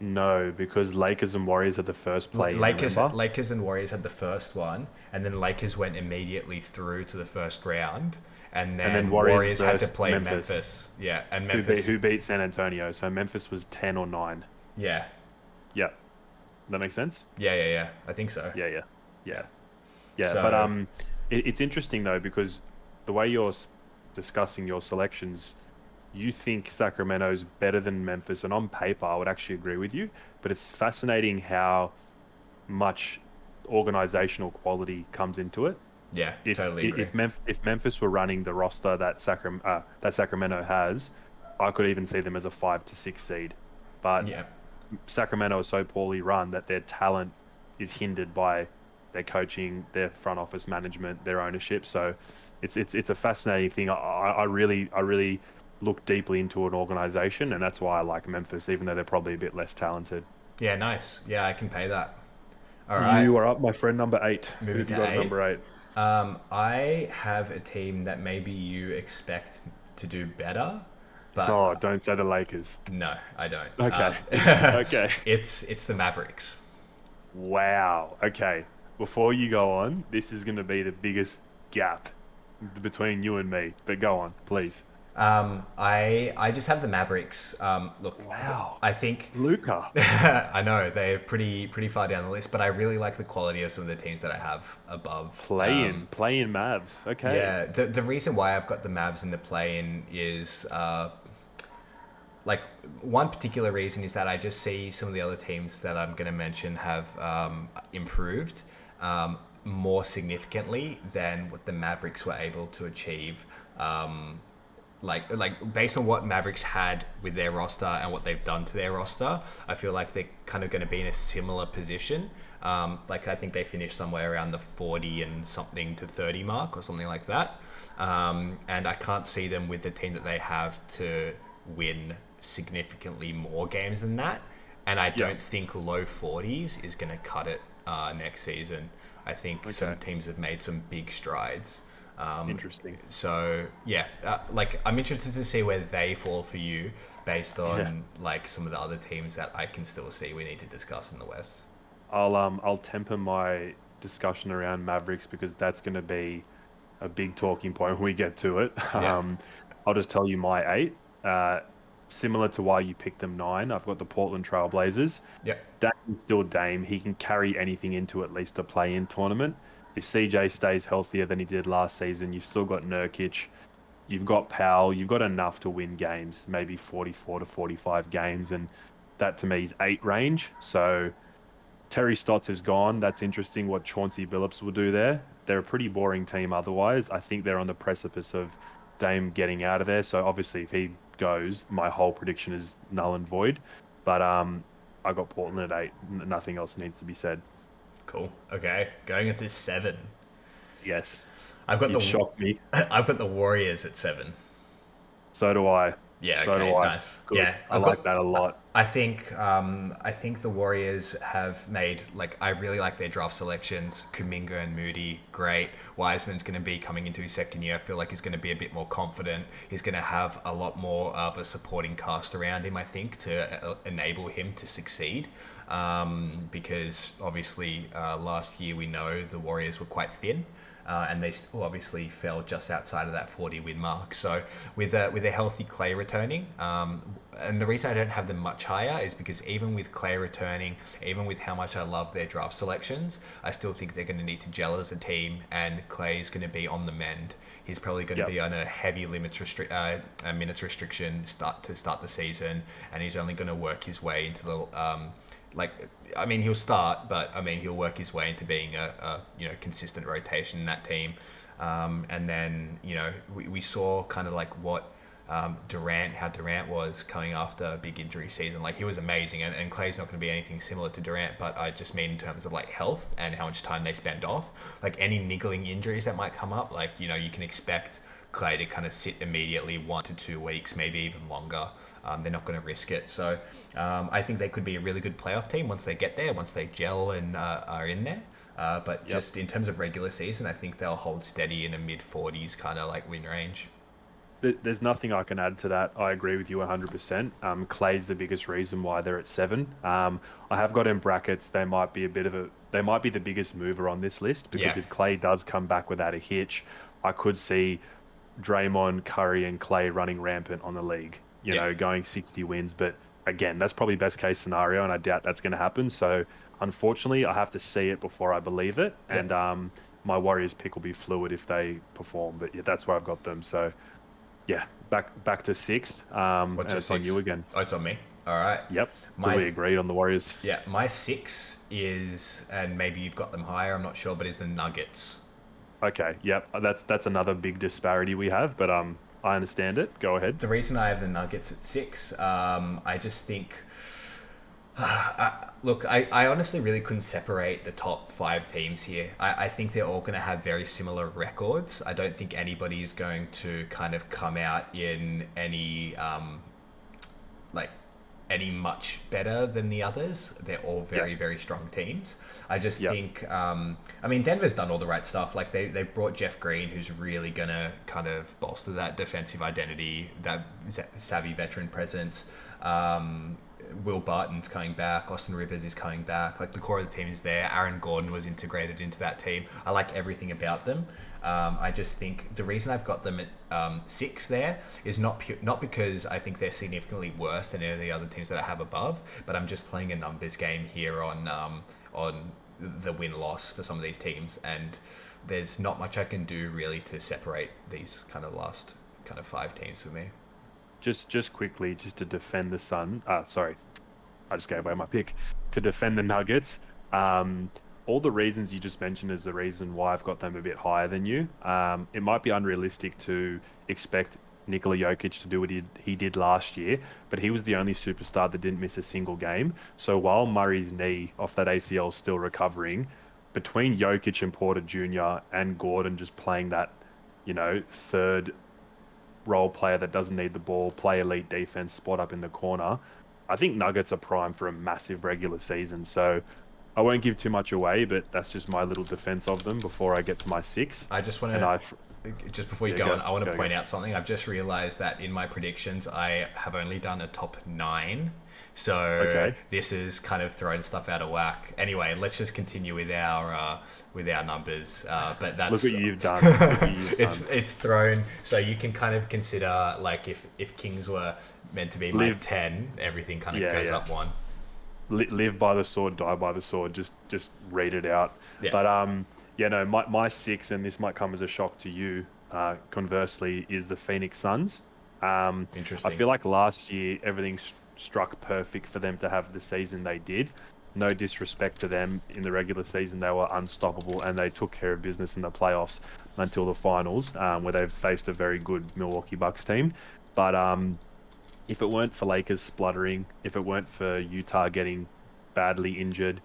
No, because Lakers and Warriors had the first play. Remember? Lakers and Warriors had the first one, and then Lakers went immediately through to the first round, and then Warriors had to versus play Memphis. Yeah, and Who Memphis. who beat San Antonio? So Memphis was 10 or 9. Yeah, Yeah, that makes sense. yeah. I think so. Yeah. So, But it's interesting though because the way you're discussing your selections, you think Sacramento's better than Memphis, and on paper, I would actually agree with you. But it's fascinating how much organizational quality comes into it. yeah, totally agree. If Memphis were running the roster that Sacramento has, I could even see them as a 5 to 6 seed. But Yeah, Sacramento is so poorly run that their talent is hindered by their coaching, their front office management, their ownership. So it's a fascinating thing. I really look deeply into an organization, and that's why I like Memphis, even though they're probably a bit less talented. yeah, nice. Yeah, I can pay that. All right, You are up, my friend, number 8. Who moving have you to got at 8. number 8? I have a team that maybe you expect to do better, but Oh, don't say the Lakers. no, I don't. Okay. Okay. It's the Mavericks. Wow. Okay. before you go on, this is going to be the biggest gap between you and me. But go on, please. I just have the Mavericks. Look, Wow. I think Luca. I know they're pretty far down the list, but I really like the quality of some of the teams that I have above. Play in Mavs. Okay. Yeah, the reason why I've got the Mavs in the play-in is like one particular reason is that I just see some of the other teams that I'm going to mention have improved more significantly than what the Mavericks were able to achieve. Like based on what Mavericks had with their roster and what they've done to their roster, I feel like they're kind of going to be in a similar position. Like I think they finished somewhere around the 40 and something to 30 mark or something like that. And I can't see them with the team that they have to win significantly more games than that. And I don't think low 40s is going to cut it next season. I think some teams have made some big strides. Interesting. So yeah, like I'm interested to see where they fall for you based on like some of the other teams that I can still see we need to discuss in the West. I'll temper my discussion around Mavericks because that's going to be a big talking point when we get to it. Yeah. I'll just tell you my eight. Similar to why you picked them nine, I've got the Portland Trail Blazers. Yeah. Dame's still Dame. He can carry anything into at least a play-in tournament. If CJ stays healthier than he did last season, you've still got Nurkic, you've got Powell, you've got enough to win games, maybe 44 to 45 games, and that to me is eight range. So Terry Stotts is gone. That's interesting what Chauncey Billups will do there. They're a pretty boring team otherwise. I think they're on the precipice of Dame getting out of there. So obviously, if he goes, my whole prediction is null and void. But I got Portland at eight. Nothing else needs to be said. Cool. Okay. Going into 7. Yes, I've got you've shocked me. I've got the Warriors at 7. So do I. Yeah. So Okay. do I. Nice. Good. Yeah. I like that a lot. I think the Warriors have made like I really like their draft selections. Kuminga and Moody, great. Wiseman's going to be coming into his second year. I feel like he's going to be a bit more confident. He's going to have a lot more of a supporting cast around him. I think to enable him to succeed. Because obviously last year we know the Warriors were quite thin. And they still obviously fell just outside of that 40 win mark. So with a healthy Clay returning, and the reason I don't have them much higher is because even with Clay returning, even with how much I love their draft selections, I still think they're going to need to gel as a team, and Clay is going to be on the mend. He's probably going to be on a heavy minutes restriction to start the season, and he's only going to work his way into the he'll start, but he'll work his way into being a consistent rotation in that team. And then we saw kind of like what how Durant was coming after a big injury season. Like he was amazing, and Clay's not going to be anything similar to Durant, but I just mean in terms of like health and how much time they spend off. Like any niggling injuries that might come up, like you can expect Clay to kind of sit immediately 1 to 2 weeks, maybe even longer. They're not going to risk it. So I think they could be a really good playoff team once they get there, once they gel and are in there. But just in terms of regular season, I think they'll hold steady in a mid 40s kind of like win range. There's nothing I can add to that. I agree with you 100%. Clay's the biggest reason why they're at 7. I have got in brackets. They might be the biggest mover on this list because if Clay does come back without a hitch, I could see Draymond, Curry, and Clay running rampant on the league. Going 60 wins. But again, that's probably best case scenario, and I doubt that's going to happen. So unfortunately, I have to see it before I believe it. And my Warriors pick will be fluid if they perform. But yeah, that's where I've got them. So. Yeah, back to 6. What's your it's on 6? you again. Oh, it's on me. All right. Yep. We agreed on the Warriors. Yeah, my 6 is, and maybe you've got them higher, I'm not sure, but is the Nuggets. Okay. Yep. That's another big disparity we have, but I understand it. Go ahead. The reason I have the Nuggets at 6, I just think. Look, I honestly really couldn't separate the top 5 teams here. I think they're all going to have very similar records. I don't think anybody is going to kind of come out in any much better than the others. They're all very, very strong teams. I just think, Denver's done all the right stuff. Like they've brought Jeff Green, who's really going to kind of bolster that defensive identity, that savvy veteran presence. Will Barton's coming back. Austin Rivers is coming back. Like the core of the team is there. Aaron Gordon was integrated into that team. I like everything about them. I just think the reason I've got them at 6 there is not because I think they're significantly worse than any of the other teams that I have above, but I'm just playing a numbers game here on the win-loss for some of these teams, and there's not much I can do really to separate these kind of last kind of 5 teams for me. Just quickly, just to defend the Sun. Sorry, I just gave away my pick. To defend the Nuggets. All the reasons you just mentioned is the reason why I've got them a bit higher than you. It might be unrealistic to expect Nikola Jokic to do what he did last year, but he was the only superstar that didn't miss a single game. So while Murray's knee off that ACL is still recovering, between Jokic and Porter Jr. and Gordon just playing that, third role player that doesn't need the ball, play elite defense, spot up in the corner, I think Nuggets are primed for a massive regular season. So I won't give too much away, but that's just my little defense of them before I get to my 6. I just want to, just before you go on, I want to point out something. I've just realized that in my predictions, I have only done a top 9. So this is kind of throwing stuff out of whack. Anyway, let's just continue with our numbers. But that's look what you've done. It's thrown. So you can kind of consider like if Kings were meant to be my 10, everything kind of goes up 1. Live by the sword, die by the sword. Just read it out. Yeah. But my 6, and this might come as a shock to you. Conversely, is the Phoenix Suns. Interesting. I feel like last year everything struck perfect for them to have the season they did. No disrespect to them, in the regular season they were unstoppable and they took care of business in the playoffs until the finals, where they've faced a very good Milwaukee Bucks team. But if it weren't for Lakers spluttering, if it weren't for Utah getting badly injured,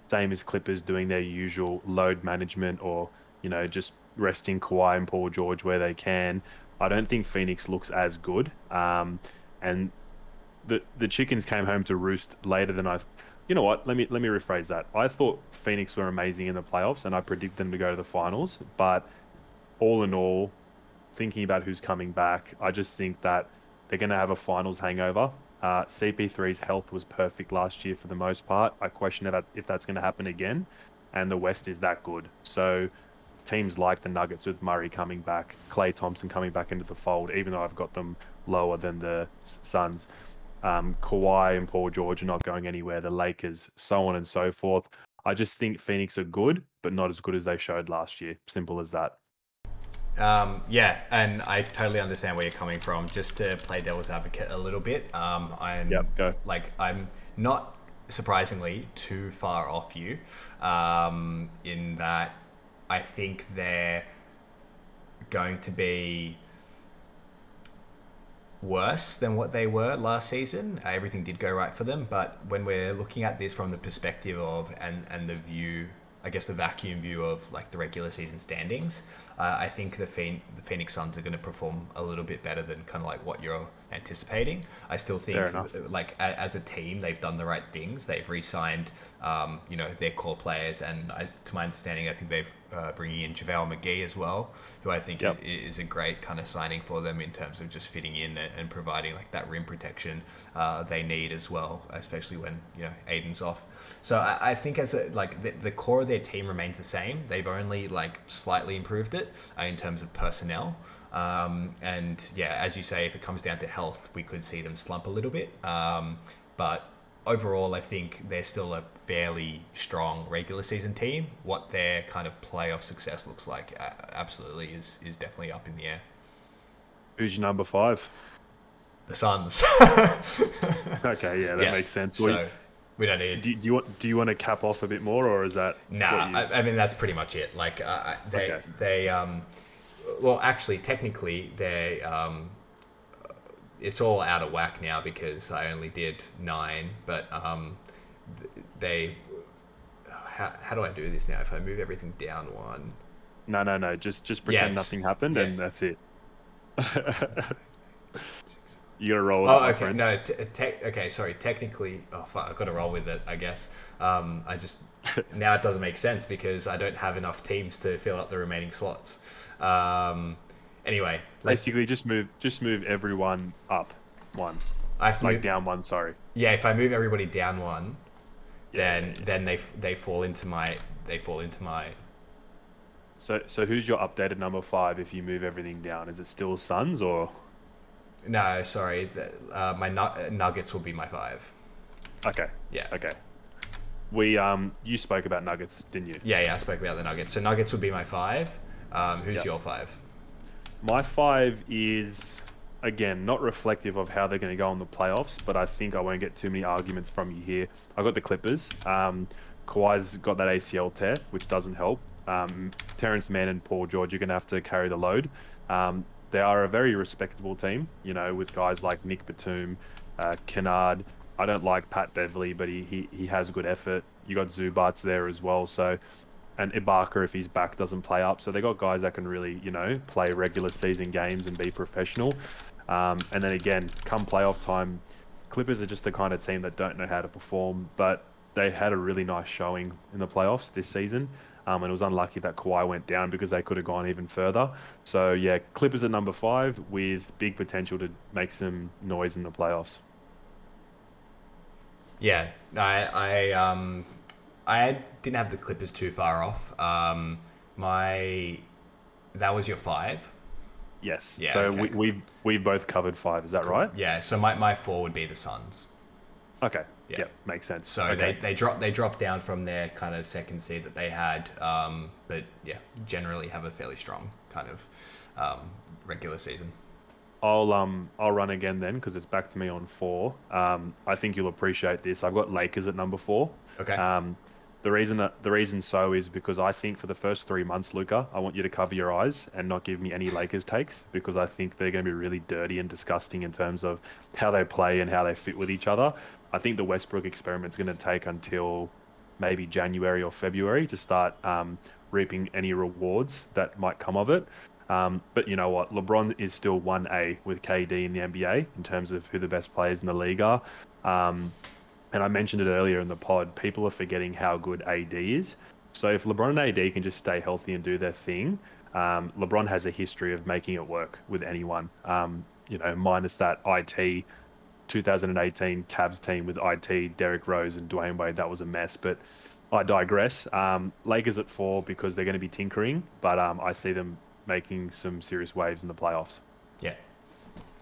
same as Clippers doing their usual load management or, just resting Kawhi and Paul George where they can, I don't think Phoenix looks as good. And the chickens came home to roost later than I... You know what? Let me rephrase that. I thought Phoenix were amazing in the playoffs and I predicted them to go to the finals. But all in all, thinking about who's coming back, I just think that they're going to have a finals hangover. CP3's health was perfect last year for the most part. I question if that's going to happen again. And the West is that good. So teams like the Nuggets with Murray coming back, Klay Thompson coming back into the fold, even though I've got them lower than the Suns. Kawhi and Paul George are not going anywhere. The Lakers, so on and so forth. I just think Phoenix are good, but not as good as they showed last year. Simple as that. Yeah, and I totally understand where you're coming from. Just to play devil's advocate a little bit, Go. I'm not surprisingly too far off you, in that I think they're going to be worse than what they were last season. Everything did go right for them, but when we're looking at this from the perspective of and the view, I guess the vacuum view of like the regular season standings, I think the Phoenix Suns are going to perform a little bit better than kind of like what you're anticipating. I still think like as a team, they've done the right things. They've re-signed, their core players, and to my understanding, I think they've bringing in JaVale McGee as well, who I think is a great kind of signing for them in terms of just fitting in and providing like that rim protection they need as well, especially when Aiden's off. So I think as the core of their team remains the same. They've only like slightly improved it in terms of personnel. And yeah, as you say, if it comes down to health, we could see them slump a little bit. But overall, I think they're still a fairly strong regular season team. What their kind of playoff success looks like absolutely is definitely up in the air. Who's your number 5? The Suns. Okay, yeah, that makes sense. So we don't need. Do you want to cap off a bit more, or is that? Nah, I mean that's pretty much it. Like well, actually, technically, it's all out of whack now because I only did 9, but how do I do this now? If I move everything down 1. No. Just pretend nothing happened, and that's it. You gotta roll with it, my friend. No, okay, sorry. Technically, I've got to roll with it, I guess. I just now it doesn't make sense because I don't have enough teams to fill up the remaining slots. Anyway, basically just move everyone up 1. I have to Like move. down one, sorry. Yeah, if I move everybody down one, Yeah, yeah, yeah. then they fall into my So who's your updated number 5 if you move everything down? Is it still Suns or? no, sorry, my Nuggets will be my 5. Okay, Yeah. okay. You spoke about Nuggets, didn't you? Yeah, I spoke about the Nuggets. So Nuggets would be my 5. Who's Yeah. your 5? My 5 is, again, not reflective of how they're going to go in the playoffs, but I think I won't get too many arguments from you here. I got the Clippers. Kawhi's got that ACL tear, which doesn't help. Terrence Mann and Paul George are going to have to carry the load. They are a very respectable team, with guys like Nick Batum, Kennard. I don't like Pat Beverly, but he has good effort. You got Zubats there as well, so and Ibaka, if he's back, doesn't play up. So they got guys that can really, play regular season games and be professional. And then again, come playoff time, Clippers are just the kind of team that don't know how to perform, but they had a really nice showing in the playoffs this season. And it was unlucky that Kawhi went down because they could have gone even further. So yeah, Clippers at number 5 with big potential to make some noise in the playoffs. Yeah, I didn't have the Clippers too far off. My That was your 5. Yes. Yeah. So Okay. we've both covered 5. Is that Cool. right? Yeah. So my 4 would be the Suns. Okay. Yeah. Yep. Makes sense. So Okay. they dropped down from their kind of second seed that they had, but yeah, generally have a fairly strong kind of regular season. I'll run again then because it's back to me on 4. I think you'll appreciate this. I've got Lakers at number 4. Okay. Um, the reason so is because I think for the first 3 months, Luca, I want you to cover your eyes and not give me any Lakers takes because I think they're going to be really dirty and disgusting in terms of how they play and how they fit with each other. I think the Westbrook experiment's going to take until maybe January or February to start reaping any rewards that might come of it. But you know what? LeBron is still 1A with KD in the NBA in terms of who the best players in the league are. Um, and I mentioned it earlier in the pod, people are forgetting how good AD is. So if LeBron and AD can just stay healthy and do their thing, LeBron has a history of making it work with anyone. Minus that 2018 Cavs team with Derrick Rose and Dwayne Wade, that was a mess. But I digress. Lakers at 4 because they're going to be tinkering, but I see them making some serious waves in the playoffs. Yeah.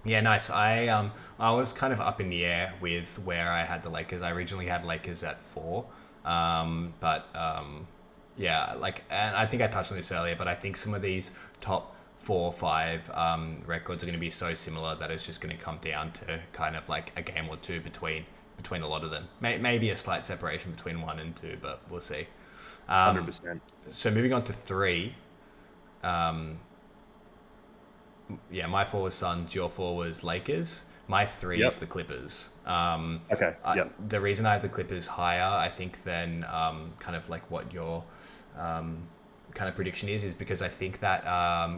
Yeah, nice. I was kind of up in the air with where I had the Lakers. I originally had Lakers at 4, but yeah, and I think I touched on this earlier, but I think some of these top 4 or 5 records are going to be so similar that it's just going to come down to kind of like a game or two between a lot of them. Maybe a slight separation between 1 and 2, but we'll see. 100%. So moving on to 3. Um, yeah, my 4 was Suns, your 4 was Lakers. My 3 is Yep. the Clippers. Okay. Yep. The reason I have the Clippers higher, I think, than kind of like what your kind of prediction is because I think that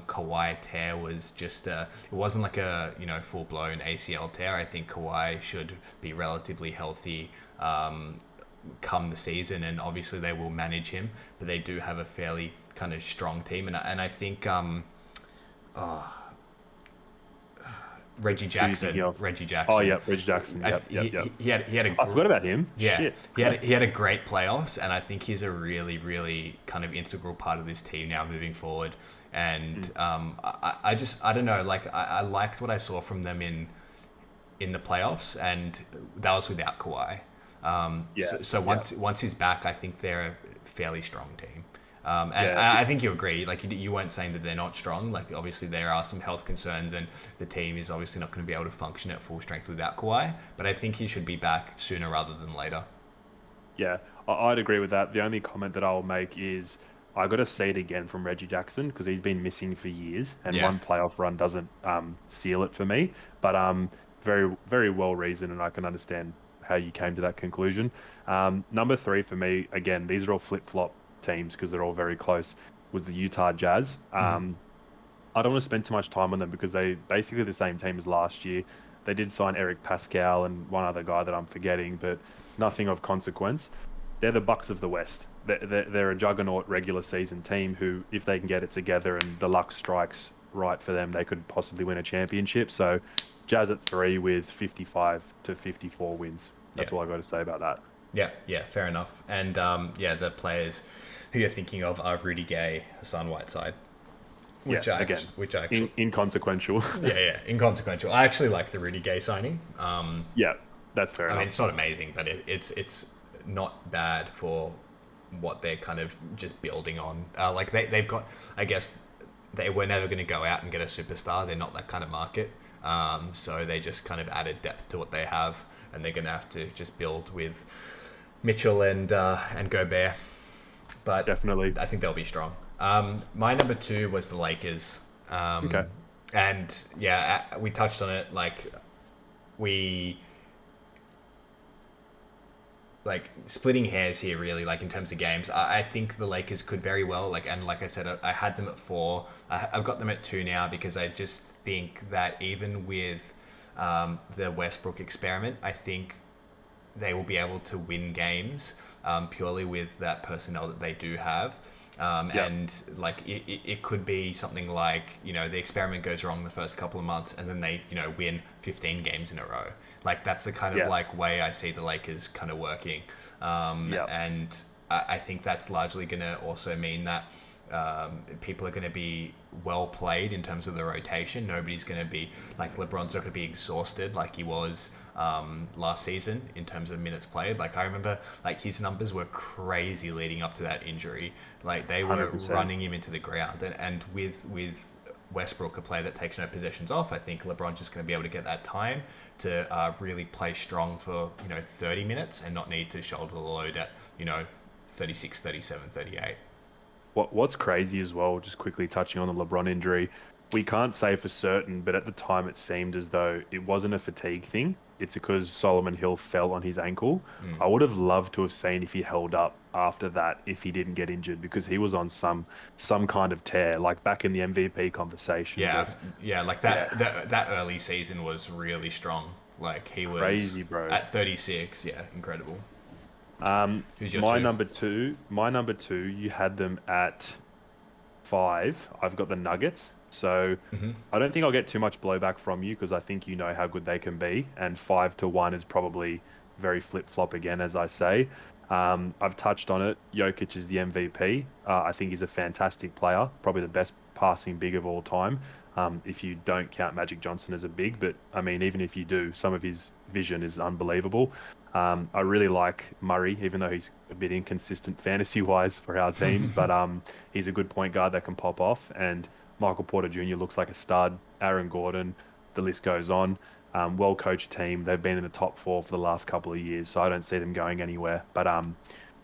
Kawhi tear was just it wasn't like a full blown ACL tear. I think Kawhi should be relatively healthy come the season, and obviously they will manage him, but they do have a fairly kind of strong team, and I think Reggie Who are you thinking Jackson. of? Reggie Oh, Jackson. yeah, Reggie Jackson. Yep, yep. He had a I forgot about him. yeah, Shit. he had a great playoffs, and I think he's a really, really kind of integral part of this team now moving forward. And I don't know, like I liked what I saw from them in the playoffs, and that was without Kawhi. Yeah. So Yeah. once he's back, I think they're a fairly strong team. And Yeah. I think you agree. Like you weren't saying that they're not strong. Like obviously there are some health concerns, and the team is obviously not going to be able to function at full strength without Kawhi. But I think he should be back sooner rather than later. Yeah, I'd agree with that. The only comment that I'll make is I got to see it again from Reggie Jackson because he's been missing for years, and Yeah. one playoff run doesn't seal it for me. But very very well reasoned, and I can understand how you came to that conclusion. Number 3 for me, again, these are all flip flop teams because they're all very close. Was the Utah Jazz. I don't want to spend too much time on them because they basically the same team as last year. They did sign Eric Pascal and one other guy that I'm forgetting, but nothing of consequence. They're the Bucks of the West. They're a juggernaut regular season team who, if they can get it together and the luck strikes, right for them, they could possibly win a championship. So Jazz at 3 with 55 to 54 wins. Yeah. That's all I got to say about that. Yeah, yeah, fair enough. And yeah, the players who you're thinking of are Rudy Gay, Hassan Whiteside, Yeah, again, which I actually, inconsequential. yeah, yeah, inconsequential. I actually like the Rudy Gay signing. Yeah, that's fair I mean, enough. it's not amazing, but it's not bad for what they're kind of just building on. Like they've got, I guess, they were never going to go out and get a superstar. They're not that kind of market. So they just kind of added depth to what they have, and they're going to have to just build with Mitchell and Gobert. But Definitely. I think they'll be strong. My number two was the Lakers. Okay. And yeah, we touched on it. We like splitting hairs here, really, like in terms of games. I think the Lakers could very well, and like I said, I had them at 4. I've got them at 2 now because I just think that even with the Westbrook experiment, I think they will be able to win games purely with that personnel that they do have. Yeah. And like it could be something like, the experiment goes wrong the first couple of months and then they, win 15 games in a row. Like that's the kind of Yeah. like way I see the Lakers kind of working. Yeah. And I think that's largely going to also mean that people are going to be well played in terms of the rotation. Nobody's going to be like LeBron's not going to be exhausted like he was last season in terms of minutes played. Like I remember, like his numbers were crazy leading up to that injury. Like they were 100%. running him into the ground, and with Westbrook, a player that takes no possessions off, I think LeBron's just going to be able to get that time to really play strong for 30 minutes and not need to shoulder the load at 36, 37, 38. What's crazy as well, just quickly touching on the LeBron injury, we can't say for certain, but at the time it seemed as though it wasn't a fatigue thing. It's because Solomon Hill fell on his ankle. I would have loved to have seen if he held up after that, if he didn't get injured, because he was on some kind of tear, like back in the MVP conversation. Yeah, But yeah, like that early season was really strong. Like he was crazy, bro. at 36. Yeah, incredible. Who's your My two? number two, you had them at 5. I've got the Nuggets. So I don't think I'll get too much blowback from you because I think you know how good they can be. And 5-1 is probably very flip-flop again, as I say. I've touched on it. Jokic is the MVP. I think he's a fantastic player, probably the best passing big of all time. If you don't count Magic Johnson as a big, but I mean, even if you do, some of his vision is unbelievable. I really like Murray, even though he's a bit inconsistent fantasy-wise for our teams, but he's a good point guard that can pop off. And Michael Porter Jr. looks like a stud. Aaron Gordon, the list goes on. Well-coached team. They've been in the top 4 for the last couple of years, so I don't see them going anywhere. But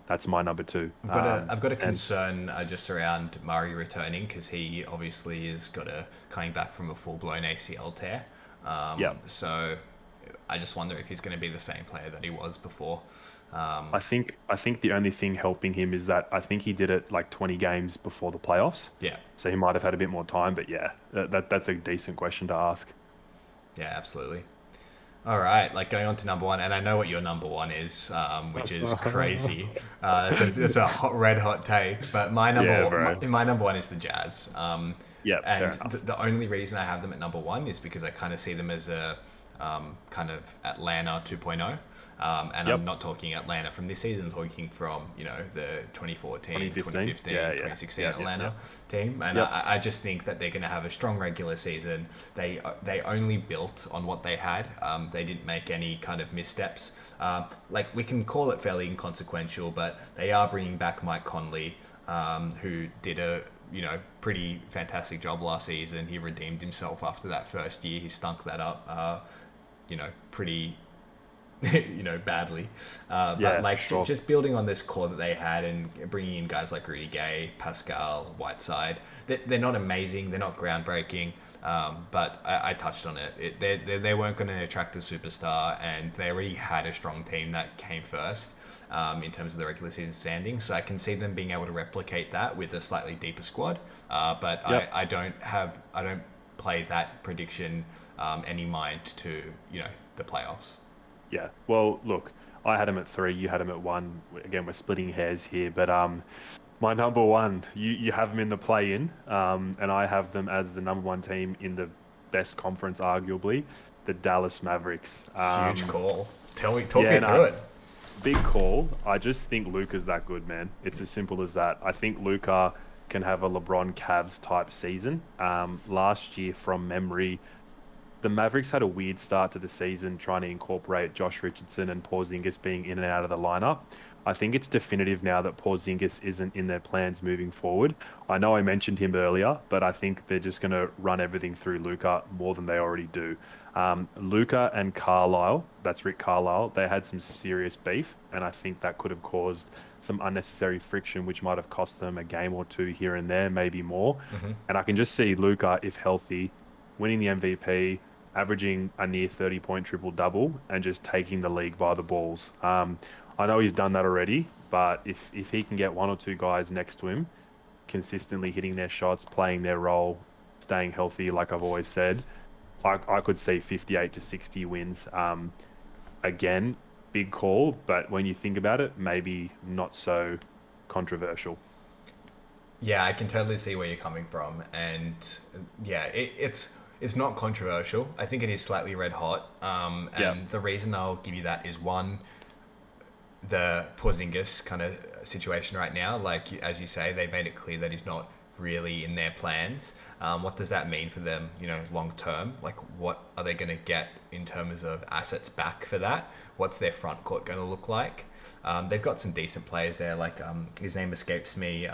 that's my number 2. I've got a concern just around Murray returning because he obviously is coming back from a full-blown ACL tear. Yeah. So I just wonder if he's going to be the same player that he was before. I think the only thing helping him is that I think he did it like 20 games before the playoffs. Yeah. So he might have had a bit more time, but yeah, that's a decent question to ask. Yeah, absolutely. All right, like going on to number 1, and I know what your number 1 is, which is crazy. It's a red hot take, but my number 1 is the Jazz. Yeah, fair And enough. the only reason I have them at number 1 is because I kind of see them as a kind of Atlanta 2.0. And Yep. I'm not talking Atlanta from this season, I'm talking from, the 2014, 2015, Yeah, 2016 yeah, Atlanta team. And Yep. I just think that they're going to have a strong regular season. They only built on what they had. They didn't make any kind of missteps. Like we can call it fairly inconsequential, but they are bringing back Mike Conley, who did a pretty fantastic job last season. He redeemed himself after that first year. He stunk that up, pretty badly. Yeah, But like sure. just building on this core that they had and bringing in guys like Rudy Gay, Pascal, Whiteside, they're not amazing, they're not groundbreaking, but I touched on it. They weren't going to attract a superstar, and they already had a strong team that came first in terms of the regular season standing. So I can see them being able to replicate that with a slightly deeper squad. But Yep. I don't play that prediction any mind to the playoffs. Yeah. Well, look, I had him at 3, you had him at 1. Again, we're splitting hairs here, but My number one, you have them in the play-in, and I have them as the number one team in the best conference, arguably, the Dallas Mavericks. Huge call. Talk Yeah, me and through it. big call. I just think Luka's that good, man. It's as simple as that. I think Luka can have a LeBron Cavs type season. Last year, from memory, the Mavericks had a weird start to the season trying to incorporate Josh Richardson and Porzingis being in and out of the lineup. I think it's definitive now that Porzingis isn't in their plans moving forward. I know I mentioned him earlier, but I think they're just going to run everything through Luka more than they already do. Luka and Carlisle, that's Rick Carlisle, they had some serious beef, and I think that could have caused some unnecessary friction, which might have cost them a game or two here and there, maybe more. Hmm. And I can just see Luka, if healthy, winning the MVP, averaging a near 30-point triple double, and just taking the league by the balls. I know he's done that already, but if he can get one or two guys next to him, consistently hitting their shots, playing their role, staying healthy, like I've always said, I could see 58 to 60 wins. Again, big call, but when you think about it, maybe not so controversial. Yeah, I can totally see where you're coming from, and yeah, it's not controversial. I think it is slightly red hot, Yeah, and the reason I'll give you that is one, the Porzingis kind of situation right now. Like as you say, they made it clear that he's not really in their plans. What does that mean for them? Long term. Like, what are they going to get in terms of assets back for that? What's their front court going to look like? They've got some decent players there. Like his name escapes me.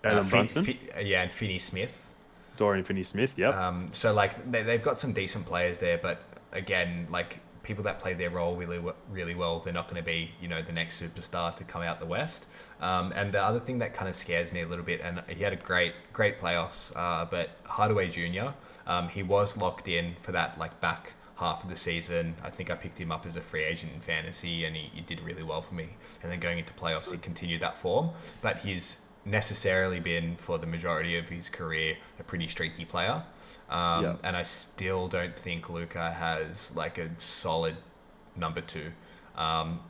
Jalen Brunson, Yeah, and Finney Smith. Dorian Finney-Smith. Yep. So like they've got some decent players there, but again, like people that play their role really well, they're not going to be the next superstar to come out the West. And the other thing that kind of scares me a little bit, and he had a great playoffs, but Hardaway Jr. He was locked in for that like back half of the season. I think I picked him up as a free agent in fantasy, and he did really well for me. And then going into playoffs, he continued that form, but he's necessarily been for the majority of his career a pretty streaky player, Yeah. and I still don't think Luka has like a solid number two.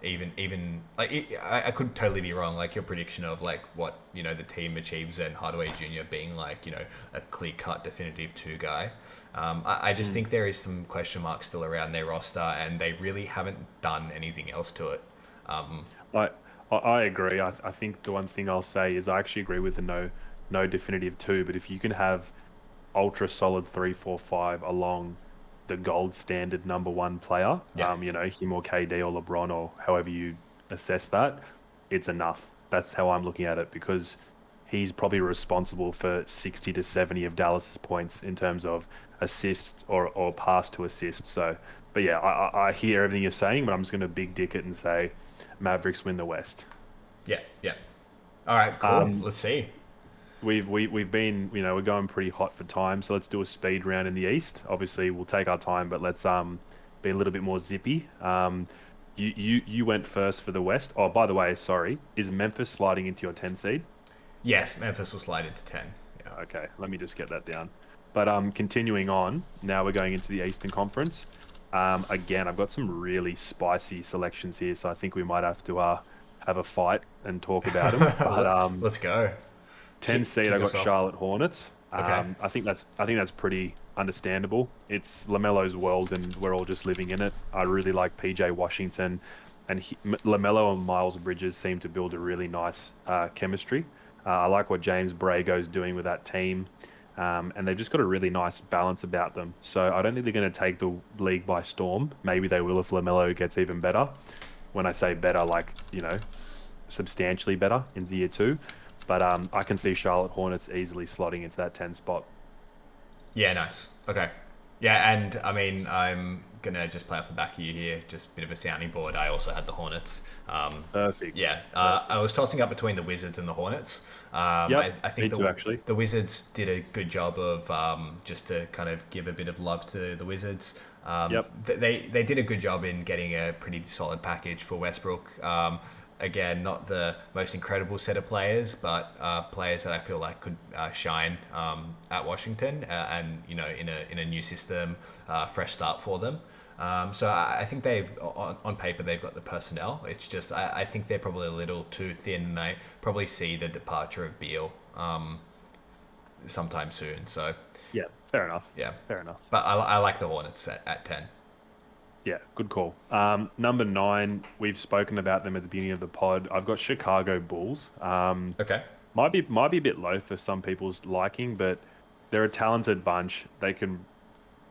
Even like I could totally be wrong. Like your prediction of like what the team achieves and Hardaway Jr. being like a clear cut definitive two guy. I just think there is some question marks still around their roster, and they really haven't done anything else to it. Um, I I agree. I think the one thing I'll say is I actually agree with the no definitive two, but if you can have ultra solid 3, 4, 5 along the gold standard number one player, yeah, him or KD or LeBron or however you assess that, it's enough. That's how I'm looking at it because he's probably responsible for 60 to 70 of Dallas's points in terms of assists or pass to assist. So, but yeah, I hear everything you're saying, but I'm just going to big dick it and say Mavericks win the West. yeah. All right, cool. Um, Let's see. we've been we're going pretty hot for time, so let's do a speed round in the East. Obviously, we'll take our time, but let's be a little bit more zippy. You went first for the West. Oh, by the way, sorry, is Memphis sliding into your 10 seed? Yes, Memphis will slide into 10. Yeah. Okay, let me just get that down. But continuing on, now we're going into the Eastern Conference. Again, I've got some really spicy selections here, so I think we might have to have a fight and talk about them. But Let's go. 10 seed, I Kick got us off. Charlotte Hornets. Okay. I think that's pretty understandable. It's Lamelo's world, and we're all just living in it. I really like PJ Washington, and Lamelo and Miles Bridges seem to build a really nice chemistry. I like what James Brago's doing with that team, and they've just got a really nice balance about them. So I don't think they're going to take the league by storm. Maybe they will if Lamelo gets even better. When I say better, like substantially better in the year two. But I can see Charlotte Hornets easily slotting into that 10 spot. Yeah, nice. Okay. Yeah, and I mean, I'm gonna just play off the back of you here, just a bit of a sounding board. I also had the Hornets. Perfect. Yeah, Perfect. I was tossing up between the Wizards and the Hornets. Yep, I me think too, actually. the Wizards did a good job of just to kind of give a bit of love to the Wizards. Yep. They did a good job in getting a pretty solid package for Westbrook. again, not the most incredible set of players, but players that I feel like could shine at Washington, and in a new system, fresh start for them. So I think they've on paper they've got the personnel. It's just I think they're probably a little too thin, and I probably see the departure of Beal sometime soon. So Yeah, fair enough. yeah, Fair enough. but I like the Hornets at 10. Yeah, good call. Number 9, we've spoken about them at the beginning of the pod. I've got Chicago Bulls. Okay. Might be a bit low for some people's liking, but they're a talented bunch. They can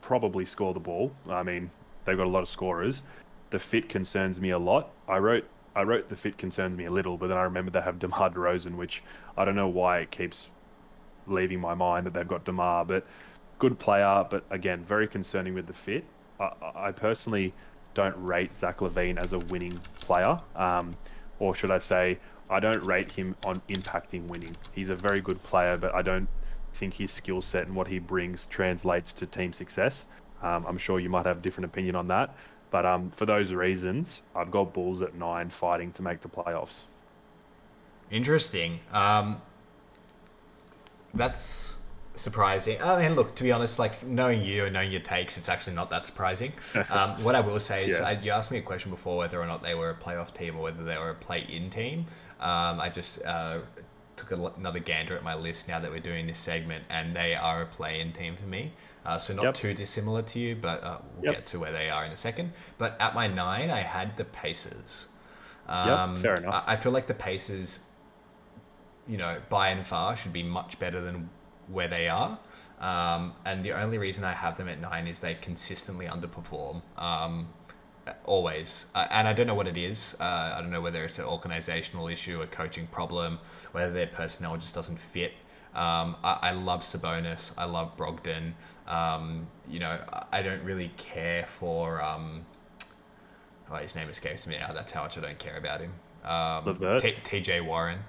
probably score the ball. I mean, they've got a lot of scorers. The fit concerns me a lot. I wrote the fit concerns me a little, but then I remember they have DeMar DeRozan, which I don't know why it keeps leaving my mind that they've got DeMar, but good player, but again, very concerning with the fit. I personally don't rate Zach LaVine as a winning player, or should I say, I don't rate him on impacting winning. He's a very good player, but I don't think his skill set and what he brings translates to team success. I'm sure you might have a different opinion on that, but for those reasons, I've got Bulls at 9 fighting to make the playoffs. Interesting. That's surprising. I mean, look, to be honest, like knowing you and knowing your takes, it's actually not that surprising. What I will say is, Yeah. you asked me a question before whether or not they were a playoff team or whether they were a play-in team. I just took another gander at my list now that we're doing this segment, and they are a play-in team for me. So not Yep. too dissimilar to you, but we'll Yep. get to where they are in a second. But at my 9, I had the Pacers. Yep. Fair enough. I feel like the Pacers, by and far should be much better than where they are. And the only reason I have them at 9 is they consistently underperform. Always. And I don't know what it is. I don't know whether it's an organizational issue, a coaching problem, whether their personnel just doesn't fit. I love Sabonis. I love Brogdon. I don't really care for... his name escapes me now. That's how much I don't care about him. Levert? TJ Warren.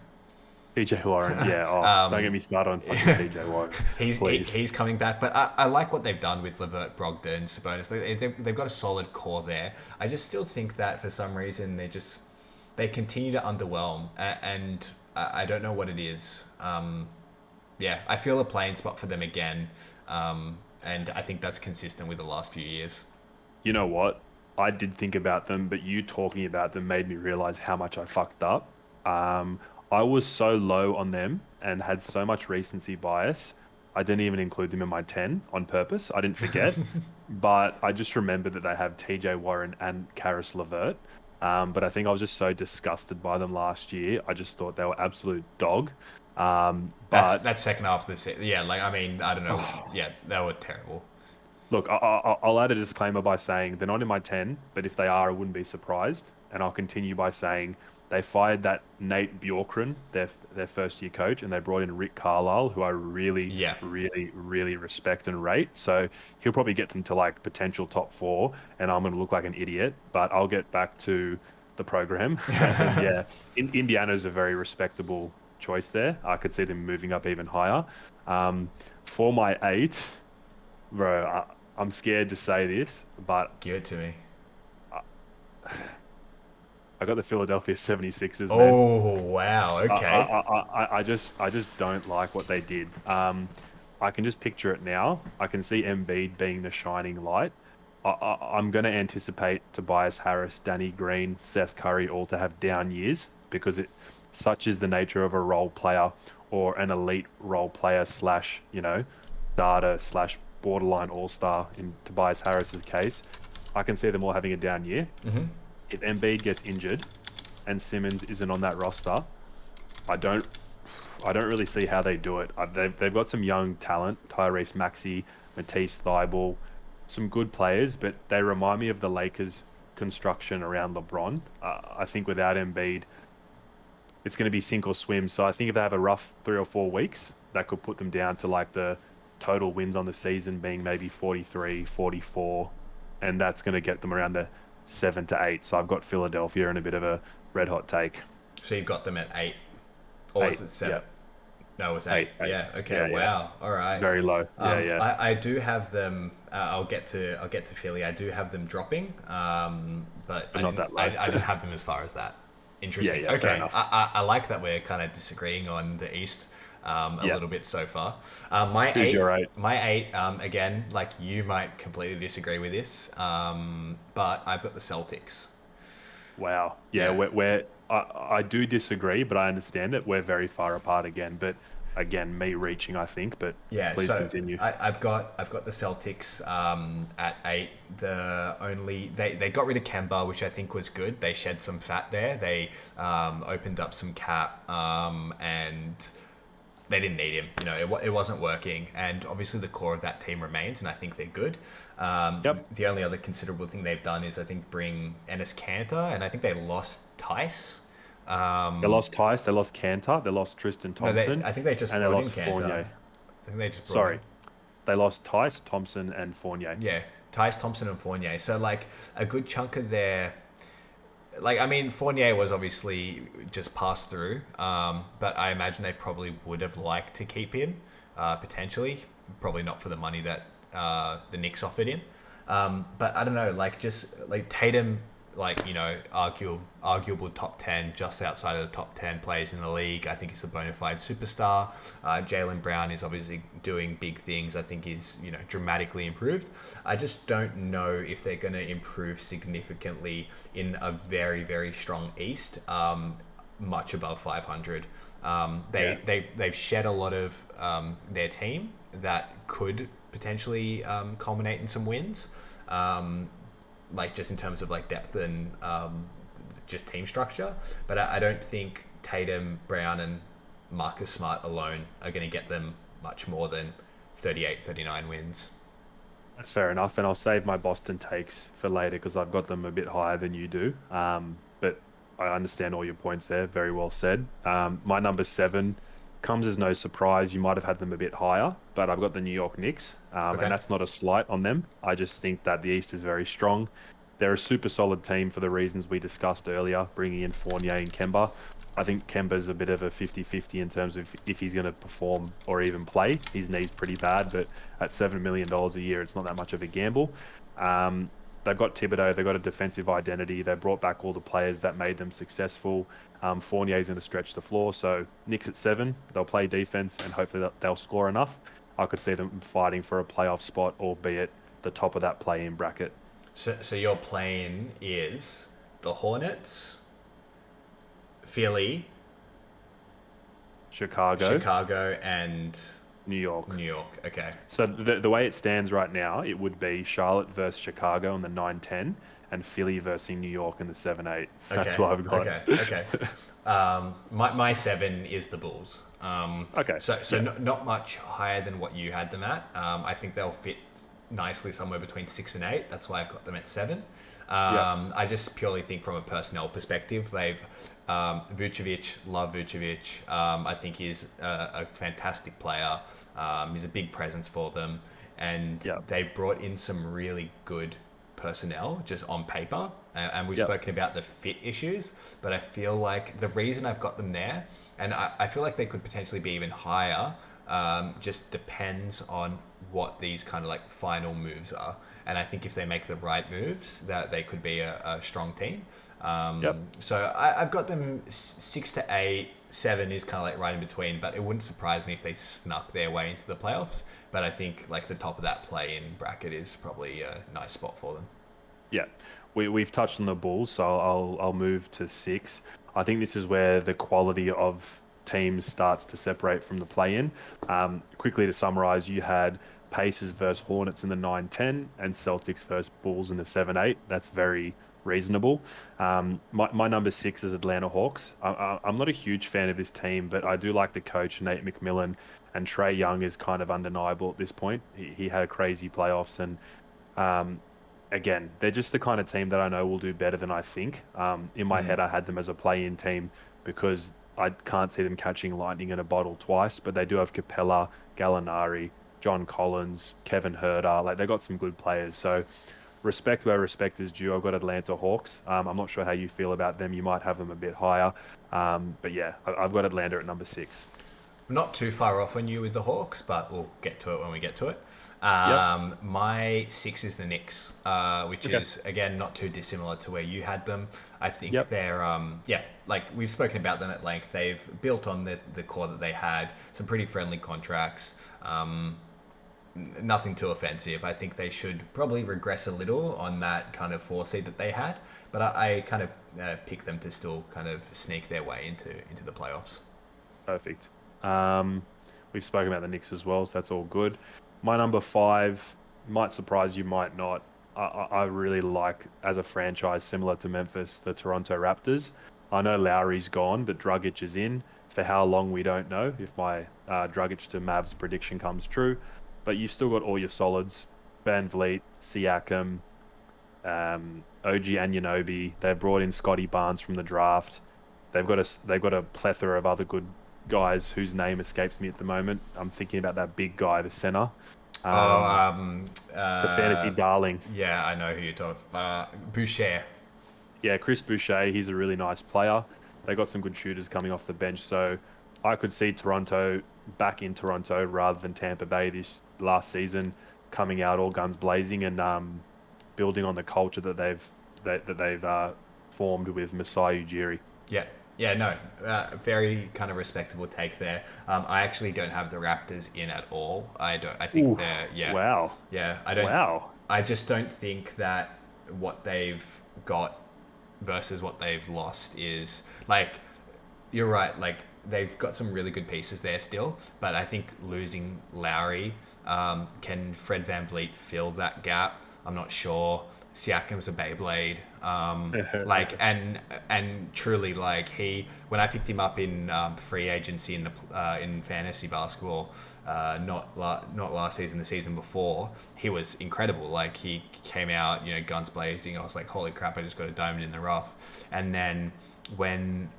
TJ Warren, yeah. Oh, don't get me started on fucking TJ Warren. Please. He's coming back, but I like what they've done with Levert, Brogdon, Sabonis. They've got a solid core there. I just still think that for some reason they continue to underwhelm, and I don't know what it is. I feel a playing spot for them again, and I think that's consistent with the last few years. You know what? I did think about them, but you talking about them made me realize how much I fucked up. I was so low on them and had so much recency bias. I didn't even include them in my 10 on purpose. I didn't forget, but I just remembered that they have TJ Warren and Karis LeVert. But I think I was just so disgusted by them last year. I just thought they were absolute dog. That's second half of the season. Yeah, like I mean, I don't know. Yeah, they were terrible. Look, I'll add a disclaimer by saying they're not in my 10, but if they are, I wouldn't be surprised. And I'll continue by saying they fired that Nate Bjorkgren, their first year coach, and they brought in Rick Carlisle, who I really, really, really respect and rate. So he'll probably get them to like potential top 4, and I'm going to look like an idiot. But I'll get back to the program. And yeah, Indiana's a very respectable choice there. I could see them moving up even higher. For my 8, bro, I'm scared to say this, but Give it to me. I got the Philadelphia 76ers, man. Oh wow! Okay. I just don't like what they did. I can just picture it now. I can see Embiid being the shining light. I'm going to anticipate Tobias Harris, Danny Green, Seth Curry all to have down years because such is the nature of a role player or an elite role player slash starter slash borderline all-star in Tobias Harris's case. I can see them all having a down year. Mm-hmm. If Embiid gets injured and Simmons isn't on that roster, I don't really see how they do it. They've got some young talent, Tyrese Maxey, Matisse Thybulle, some good players, but they remind me of the Lakers' construction around LeBron. I think without Embiid, it's going to be sink or swim. So I think if they have a rough 3 or 4 weeks, that could put them down to like the total wins on the season being maybe 43, 44, and that's going to get them around the 7 to 8. So I've got Philadelphia in a bit of a red hot take. So you've got them at 8, or was it 7? Yeah. No, it was 8. Yeah. Okay. Yeah, wow. All right. Very low. Yeah. I do have them. I'll get to Philly. I do have them dropping. But I not didn't, that low. I didn't have them as far as that. Yeah, Interesting. yeah, fair Okay, enough. I like that we're kind of disagreeing on the East a Yeah. little bit so far. My Who's eight, your eight? my eight. Again, like you might completely disagree with this, but I've got the Celtics. Wow. Yeah, Yeah, I do disagree, but I understand it. We're very far apart again. But again, me reaching, I think. But yeah. please So continue. I've got the Celtics at eight. They got rid of Kemba, which I think was good. They shed some fat there. They opened up some cap, and they didn't need him. It wasn't working, and obviously the core of that team remains, and I think they're good. Yep. The only other considerable thing they've done is I think bring Ennis Cantor, and I think they lost Tice. They Um, lost Tice, they lost Cantor, they lost Tristan no, Thompson, I think they just and they brought in lost Cantor. Fournier. I think they just brought in. Sorry, they lost Tice, Thompson, and Fournier. Yeah, Tice, Thompson, and Fournier. So like a good chunk of their, like I mean, Fournier was obviously just passed through, but I imagine they probably would have liked to keep him, potentially, probably not for the money that the Knicks offered him. But I don't know, like just like Tatum, like arguable top 10, just outside of the top 10 players in the league. I think he's a bona fide superstar. Jalen Brown is obviously doing big things. I think he's dramatically improved. I just don't know if they're going to improve significantly in a very very strong East, much above 500. Yeah, They've shed a lot of their team that could potentially culminate in some wins. Like just in terms of like depth and just team structure. But I don't think Tatum, Brown, and Marcus Smart alone are going to get them much more than 38, 39 wins. that's fair enough. And I'll save my Boston takes for later because I've got them a bit higher than you do. But I understand all your points there. Very well said. My number seven comes as no surprise. You might have had them a bit higher, but I've got the New York Knicks. And Okay. that's not a slight on them. I just think that the East is very strong. They're a super solid team for the reasons we discussed earlier, bringing in Fournier and Kemba. I think Kemba's a bit of a 50-50 in terms of if he's going to perform or even play. His knee's pretty bad, but at $7 million a year, it's not that much of a gamble. Um, they've got Thibodeau, they've got a defensive identity. They brought back all the players that made them successful. Fournier's going to stretch the floor. So Knicks at seven, they'll play defense and hopefully they'll score enough. I could see them fighting for a playoff spot, albeit the top of that play-in bracket. So your plane is the Hornets, Philly, Chicago, Chicago, and New York. New York. Okay. So the way it stands right now, it would be Charlotte versus Chicago in the 9-10 and Philly versus New York in the 7-8. That's Okay. what I've got. Okay. My seven is the Bulls. Okay. So Yeah. not much higher than what you had them at. I think they'll fit nicely somewhere between 6 and 8. That's why I've got them at seven. Yeah. I just purely think from a personnel perspective, they've Vucevic, love Vucevic. I think he's a fantastic player. He's a big presence for them, and Yeah. they've brought in some really good personnel just on paper. And we've Yeah. spoken about the fit issues, but I feel like the reason I've got them there, and I feel like they could potentially be even higher, just depends on what these kind of like final moves are. And I think if they make the right moves, that they could be a strong team. Yep. So I've got them 6 to 8. Seven is kind of like right in between, but it wouldn't surprise me if they snuck their way into the playoffs. But I think like the top of that play-in bracket is probably a nice spot for them. Yeah. We've touched on the Bulls, so I'll move to six. I think this is where the quality of teams starts to separate from the play-in. Quickly to summarize, you had Pacers versus Hornets in the 9-10 and Celtics versus Bulls in the 7-8. That's very reasonable. My number six is Atlanta Hawks. I'm not a huge fan of this team, but I do like the coach, Nate McMillan, and Trae Young is kind of undeniable at this point. He had a crazy playoffs, and again, they're just the kind of team that I know will do better than I think. In my head, I had them as a play-in team because I can't see them catching lightning in a bottle twice, but they do have Capella, Gallinari, John Collins, Kevin Herter. Like, they got some good players. So respect where respect is due. I've got Atlanta Hawks. I'm not sure how you feel about them. You might have them a bit higher. But yeah, I've got Atlanta at number six. not too far off on you with the Hawks, but we'll get to it when we get to it. Yep. My 6 is the Knicks, which Okay. is again not too dissimilar to where you had them. I think Yep. they're yeah, like we've spoken about them at length. They've built on the core that they had, some pretty friendly contracts. Nothing too offensive. I think they should probably regress a little on that kind of 4 seed that they had, but I kind of pick them to still kind of sneak their way into the playoffs. Perfect. Um, we've spoken about the Knicks as well, so that's all good. My number 5 might surprise you, might not. I really like, as a franchise similar to Memphis, the Toronto Raptors. I know Lowry's gone, but Dragic is in. For how long, we don't know if my Dragic to Mavs prediction comes true. But you've still got all your solids. Van Vliet, Siakam, OG Anunoby. They've brought in Scotty Barnes from the draft. They've got a plethora of other good guys whose name escapes me at the moment. I'm thinking about that big guy, the center, Oh, the fantasy darling. yeah, I know who you're talking. Boucher. Yeah, Chris Boucher. He's a really nice player. They got some good shooters coming off the bench, so I could see Toronto back in Toronto rather than Tampa Bay this last season, coming out all guns blazing and building on the culture that they've formed with Masai Ujiri. Yeah, yeah, no, very kind of respectable take there. I actually don't have the Raptors in at all. I don't. I think Ooh, they're yeah, wow, yeah. I don't. wow. I just don't think that what they've got versus what they've lost is like you're right. Like they've got some really good pieces there still, but I think losing Lowry, can Fred VanVleet fill that gap? I'm not sure. Siakam's a Beyblade. Like and truly like he when I picked him up in free agency in fantasy basketball, not last season, the season before, he was incredible. Like he came out, guns blazing. I was like, holy crap! I just got a diamond in the rough. And then when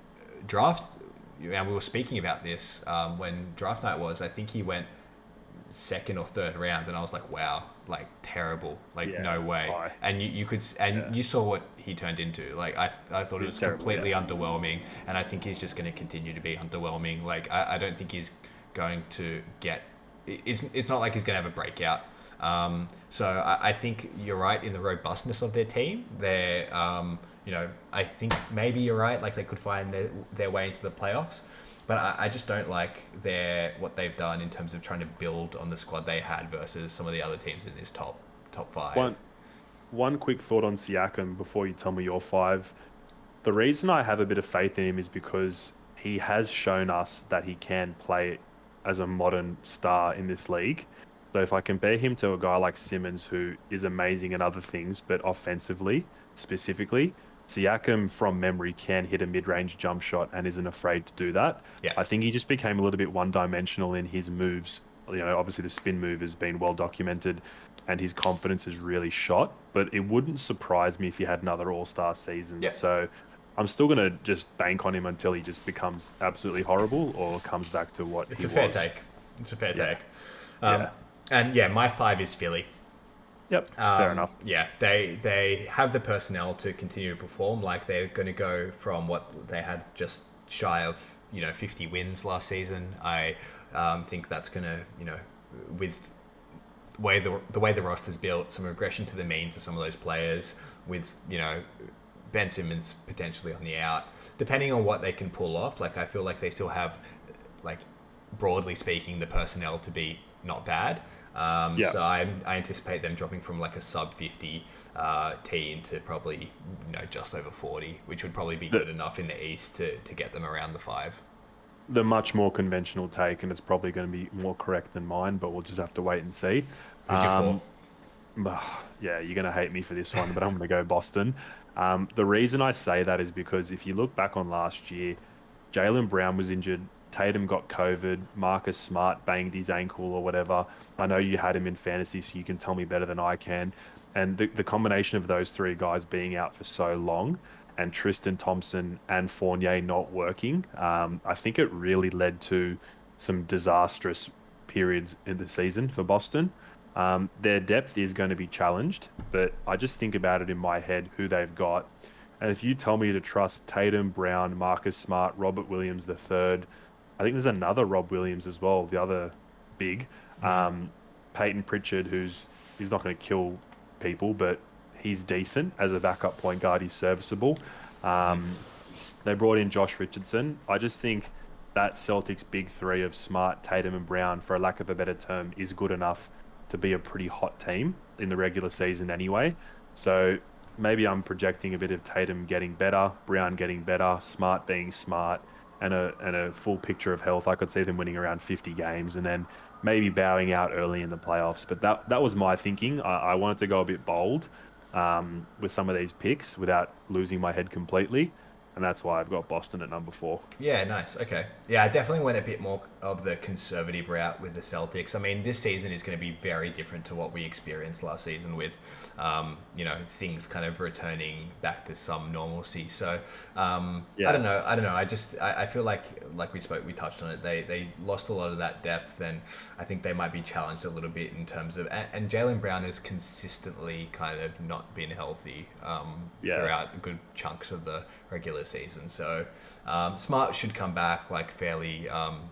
draft, and we were speaking about this when draft night was, I think he went second or third round, and I was like, wow, like terrible, like Yeah, no it's way. high. And you could and Yeah, you saw what he turned into. Like I thought it it's was terrible. Yeah, completely underwhelming, and I think he's just going to continue to be underwhelming. Like I don't think he's going to get. It's not like he's going to have a breakout. So I think you're right in the robustness of their team. They're I think maybe you're right. Like they could find their way into the playoffs. But I just don't like what they've done in terms of trying to build on the squad they had versus some of the other teams in this top five. one one quick thought on Siakam before you tell me your 5. The reason I have a bit of faith in him is because he has shown us that he can play as a modern star in this league. So if I compare him to a guy like Simmons, who is amazing in other things, but offensively, specifically, Siakam from memory can hit a mid-range jump shot and isn't afraid to do that. Yeah, I think he just became a little bit one-dimensional in his moves. Obviously the spin move has been well documented and his confidence is really shot, but it wouldn't surprise me if he had another all-star season. yeah, So I'm still going to just bank on him until he just becomes absolutely horrible or comes back to what it's he a fair was. take. It's a fair Yeah. take. Um, Yeah. and yeah, my 5 is Philly. Yep. Fair enough. Yeah, they have the personnel to continue to perform. Like they're going to go from what they had just shy of 50 wins last season. I think that's going to with the way the roster's built, some regression to the mean for some of those players. With Ben Simmons potentially on the out, depending on what they can pull off. Like I feel like they still have, like broadly speaking, the personnel to be not bad. Yeah. So I anticipate them dropping from like a sub 50 team to probably just over 40, which would probably be The good enough in the East to get them around the 5. the much more conventional take, and it's probably going to be more correct than mine, but we'll just have to wait and see. Who's your 4? Um, yeah, you're going to hate me for this one, but I'm going to go Boston. The reason I say that is because if you look back on last year, Jaylen Brown was injured. Tatum got COVID. Marcus Smart banged his ankle or whatever. I know you had him in fantasy, so you can tell me better than I can. And the combination of those 3 guys being out for so long and Tristan Thompson and Fournier not working, I think it really led to some disastrous periods in the season for Boston. Their depth is going to be challenged, but I just think about it in my head who they've got. And if you tell me to trust Tatum, Brown, Marcus Smart, Robert Williams the third, I think there's another Rob Williams as well, the other big. Um, Peyton Pritchard, he's not going to kill people, but he's decent as a backup point guard. He's serviceable. Um, they brought in Josh Richardson. I just think that Celtics big three of Smart, Tatum, and Brown, for a lack of a better term, is good enough to be a pretty hot team in the regular season anyway. So maybe I'm projecting a bit of Tatum getting better, Brown getting better, Smart being smart, and a full picture of health. I could see them winning around 50 games and then maybe bowing out early in the playoffs. But that was my thinking. I wanted to go a bit bold with some of these picks without losing my head completely. And that's why I've got Boston at number 4. Yeah, nice. Okay. Yeah, I definitely went a bit more of the conservative route with the Celtics. I mean, this season is going to be very different to what we experienced last season with, things kind of returning back to some normalcy. So, I don't know. I feel like we touched on it. They lost a lot of that depth, and I think they might be challenged a little bit in terms of, and Jaylen Brown has consistently kind of not been healthy throughout good chunks of the regular season. So Smart should come back like fairly.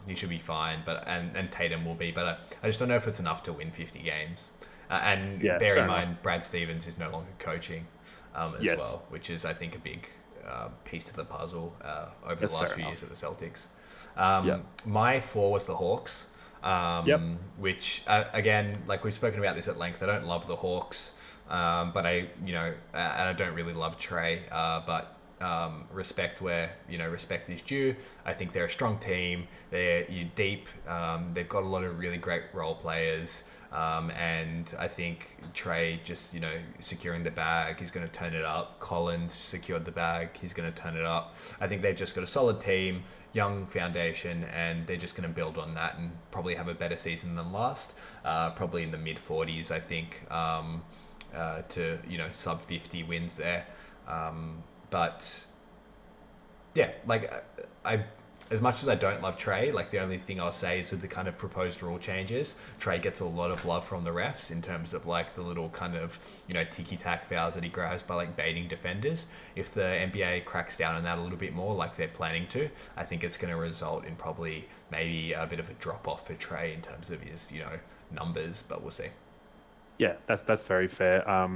He should be fine, but and Tatum will be. But I just don't know if it's enough to win 50 games. And bear in mind, Brad Stevens is no longer coaching as well, which is I think a big piece to the puzzle over the last few years at the Celtics. My 4 was the Hawks. Which again, like we've spoken about this at length, I don't love the Hawks, but and I don't really love Trey, but respect where respect is due. I think they're a strong team. They're deep. They've got a lot of really great role players, and I think Trey just securing the bag, he's going to turn it up. Collins secured the bag, he's going to turn it up. I think they've just got a solid team, young foundation, and they're just going to build on that and probably have a better season than last. Probably in the mid 40s, I think, to sub 50 wins there. But yeah, like I as much as I don't love Trey, like the only thing I'll say is with the kind of proposed rule changes, Trey gets a lot of love from the refs in terms of like the little kind of ticky-tack fouls that he grabs by like baiting defenders. If the NBA cracks down on that a little bit more, like they're planning to, I think it's going to result in probably maybe a bit of a drop off for Trey in terms of his numbers, but we'll see. Yeah, that's very fair.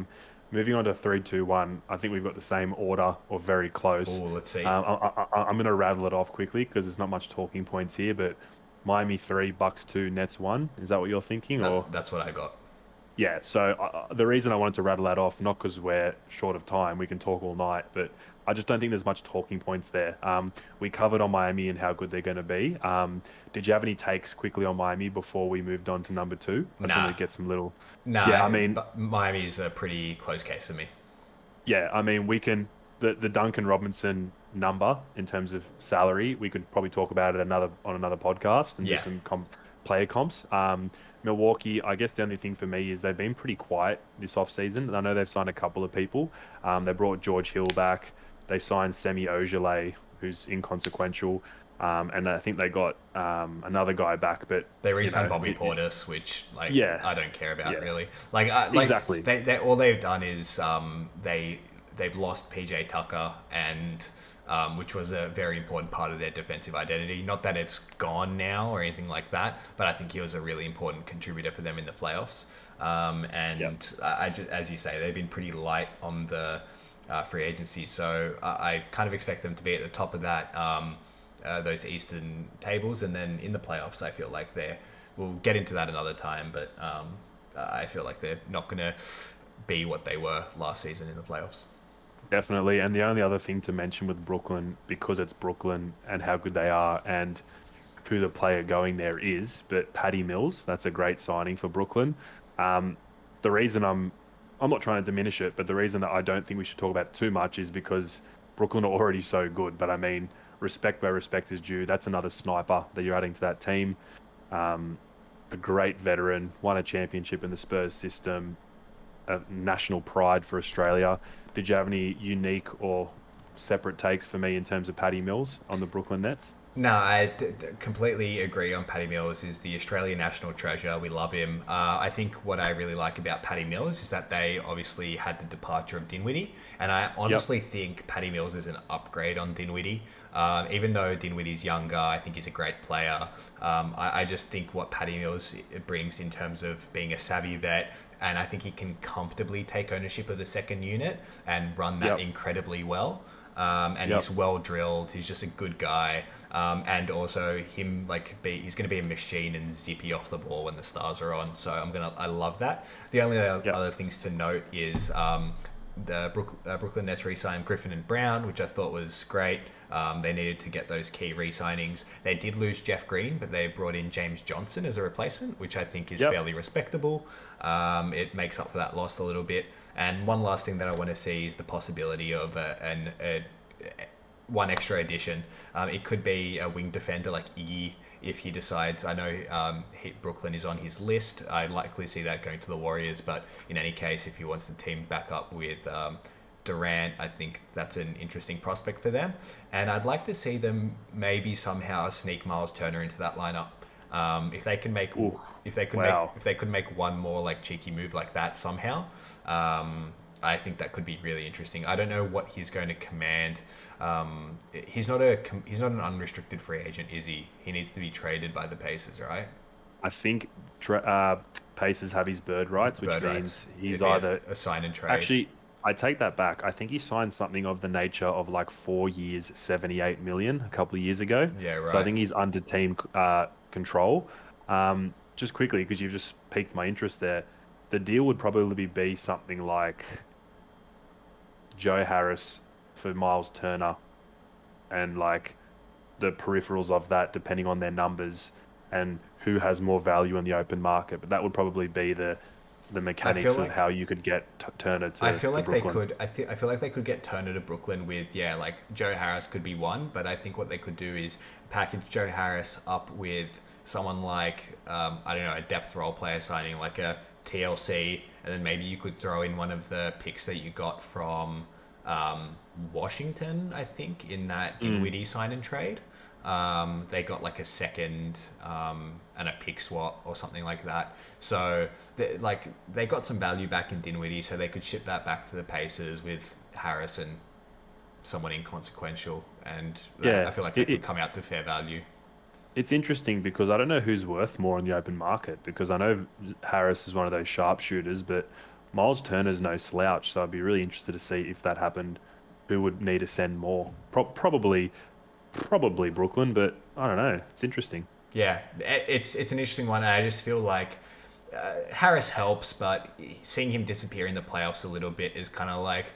Moving on to 3, 2, 1, I think we've got the same order or very close. Oh, let's see. I'm going to rattle it off quickly because there's not much talking points here, but Miami 3, Bucks 2, Nets 1. Is that what you're thinking? That's what I got. Yeah, so the reason I wanted to rattle that off, not because we're short of time, we can talk all night, but I just don't think there's much talking points there. We covered on Miami and how good they're going to be. Did you have any takes quickly on Miami before we moved on to number 2? I just wanted to get some little... Nah, yeah, I mean... Miami's a pretty close case for me. Yeah, I mean, we can... The Duncan Robinson number in terms of salary, we could probably talk about it on another podcast and do some player comps. Milwaukee, I guess the only thing for me is they've been pretty quiet this offseason. I know they've signed a couple of people. They brought George Hill back. They signed Semi Ojeleye, who's inconsequential. And I think they got another guy back, but they re-signed Bobby Portis, which I don't care about really. Exactly. They all they've done is they've lost PJ Tucker and which was a very important part of their defensive identity. Not that it's gone now or anything like that, but I think he was a really important contributor for them in the playoffs. I just, as you say, they've been pretty light on the free agency, so I kind of expect them to be at the top of that. Those Eastern tables, and then in the playoffs, I feel like we'll get into that another time, but I feel like they're not going to be what they were last season in the playoffs. Definitely, and the only other thing to mention with Brooklyn, because it's Brooklyn and how good they are and who the player going there is, but Patty Mills, that's a great signing for Brooklyn. The reason I'm not trying to diminish it, but the reason that I don't think we should talk about it too much is because Brooklyn are already so good, but I mean, respect where respect is due. That's another sniper that you're adding to that team. A great veteran, won a championship in the Spurs system, a national pride for Australia. Did you have any unique or separate takes for me in terms of Patty Mills on the Brooklyn Nets? No, completely agree on Paddy Mills. Is the Australian national treasure. We love him. I think what I really like about Paddy Mills is that they obviously had the departure of Dinwiddie, and I Yep. honestly think Paddy Mills is an upgrade on Dinwiddie. Even though Dinwiddie's younger, I think he's a great player. I just think what Paddy Mills brings in terms of being a savvy vet, and I think he can comfortably take ownership of the second unit and run that Yep. incredibly well. And Yep. he's well drilled. He's just a good guy, and also him he's going to be a machine and zippy off the ball when the stars are on. So I love that. The only Yep. other things to note is Brooklyn Nets re-signed Griffin and Brown, which I thought was great. They needed to get those key re-signings. They did lose Jeff Green, but they brought in James Johnson as a replacement, which I think is Yep. fairly respectable. It makes up for that loss a little bit. And one last thing that I want to see is the possibility of one extra addition. It could be a wing defender like Iggy if he decides. I know Brooklyn is on his list. I'd likely see that going to the Warriors, but in any case, if he wants to team back up with Durant, I think that's an interesting prospect for them. And I'd like to see them maybe somehow sneak Miles Turner into that lineup. If they can make, Ooh. if they could make, Wow. if they could make one more like cheeky move like that somehow, I think that could be really interesting. I don't know what he's going to command. He's not an unrestricted free agent, is he? He needs to be traded by the Pacers, right? I think Pacers have his bird rights, which Bird rights. means he's It'd be either a sign and trade. actually. I take that back. I think he signed something of the nature of like 4 years, 78 million a couple of years ago. Yeah, So I right. think he's under team control. Just quickly, because you've just piqued my interest there, the deal would probably be something like Joe Harris for Miles Turner, and like the peripherals of that, depending on their numbers and who has more value in the open market. But that would probably be the I feel mechanics of like how you could get Turner I to, feel to like they Brooklyn. could. I feel like they could get Turner to Brooklyn with like Joe Harris could be one, but I think what they could do is package Joe Harris up with someone like I don't know, a depth role player signing like a TLC, and then maybe you could throw in one of the picks that you got from Washington, I think, in that Mm. Dinwiddie sign and trade. They got like a second and a pick swap or something like that. So they got some value back in Dinwiddie, so they could ship that back to the Pacers with Harris and someone inconsequential, and Yeah, I feel like it, that could it, come out to fair value. it's interesting because I don't know who's worth more on the open market, because I know Harris is one of those sharpshooters, but Miles Turner's no slouch. So I'd be really interested to see if that happened, who would need to send more. Probably Brooklyn, but I don't know. It's interesting. Yeah, it's an interesting one, and I just feel like Harris helps, but seeing him disappear in the playoffs a little bit is kind of like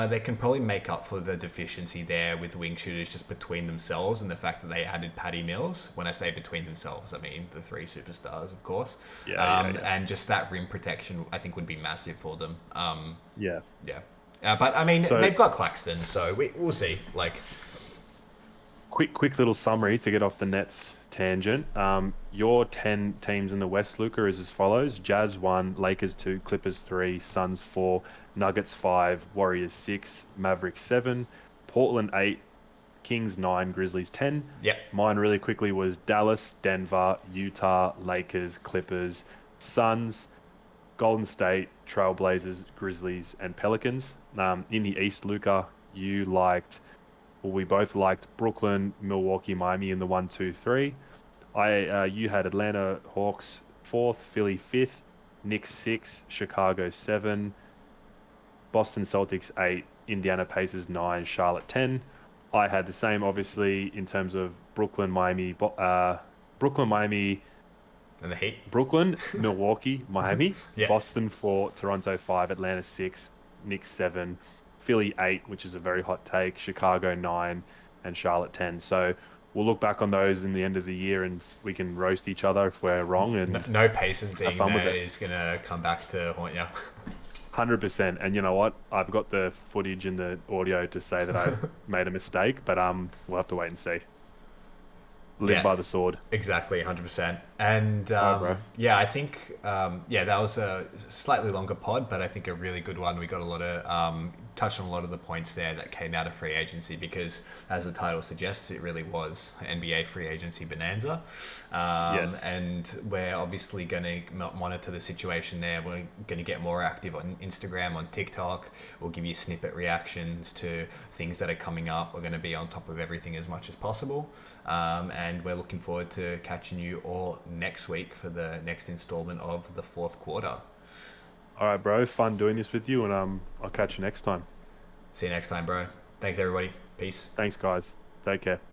they can probably make up for the deficiency there with wing shooters just between themselves and the fact that they added Patty Mills. When I say between themselves, I mean the three superstars, of course, Yeah. and just that rim protection I think would be massive for them. Yeah. Yeah, but I mean So they've got Claxton, so we'll see. Like, quick little summary to get off the Nets tangent. Your 10 teams in the West, Luca, is as follows: Jazz 1, Lakers 2, Clippers 3, Suns 4, Nuggets 5, Warriors 6, Mavericks 7, Portland 8, Kings 9, Grizzlies 10. yeah, Mine really quickly was Dallas, Denver, Utah, Lakers, Clippers, Suns, Golden State, Trailblazers, Grizzlies, and Pelicans. In the East, Luca, you liked, well, we both liked Brooklyn, Milwaukee, Miami in the 1, 2, 3. You had Atlanta Hawks fourth, Philly fifth, Knicks 6, Chicago 7, Boston Celtics 8, Indiana Pacers 9, Charlotte 10. I had the same, obviously, in terms of Brooklyn, Miami, and the Heat, Brooklyn, Milwaukee, Miami, yeah. Boston 4, Toronto 5, Atlanta 6, Knicks 7, Philly 8, which is a very hot take, Chicago 9, and Charlotte 10. So we'll look back on those in the end of the year and we can roast each other if we're wrong No, and no Pacers have being fun with there it. is gonna come back to haunt you. 100%. And you know what? I've got the footage and the audio to say that I made a mistake, but we'll have to wait and see. Live Yeah, by the sword. exactly, 100%. And All right, bro. yeah, I think that was a slightly longer pod, but I think a really good one. We got a lot of touched on a lot of the points there that came out of free agency, because as the title suggests, it really was NBA free agency bonanza. Yes. And we're obviously going to monitor the situation there. We're going to get more active on Instagram, on TikTok. We'll give you snippet reactions to things that are coming up. We're going to be on top of everything as much as possible. And we're looking forward to catching you all next week for the next installment of the fourth quarter. All right, bro. Fun doing this with you, and I'll catch you next time. See you next time, bro. Thanks, everybody. Peace. Thanks, guys. Take care.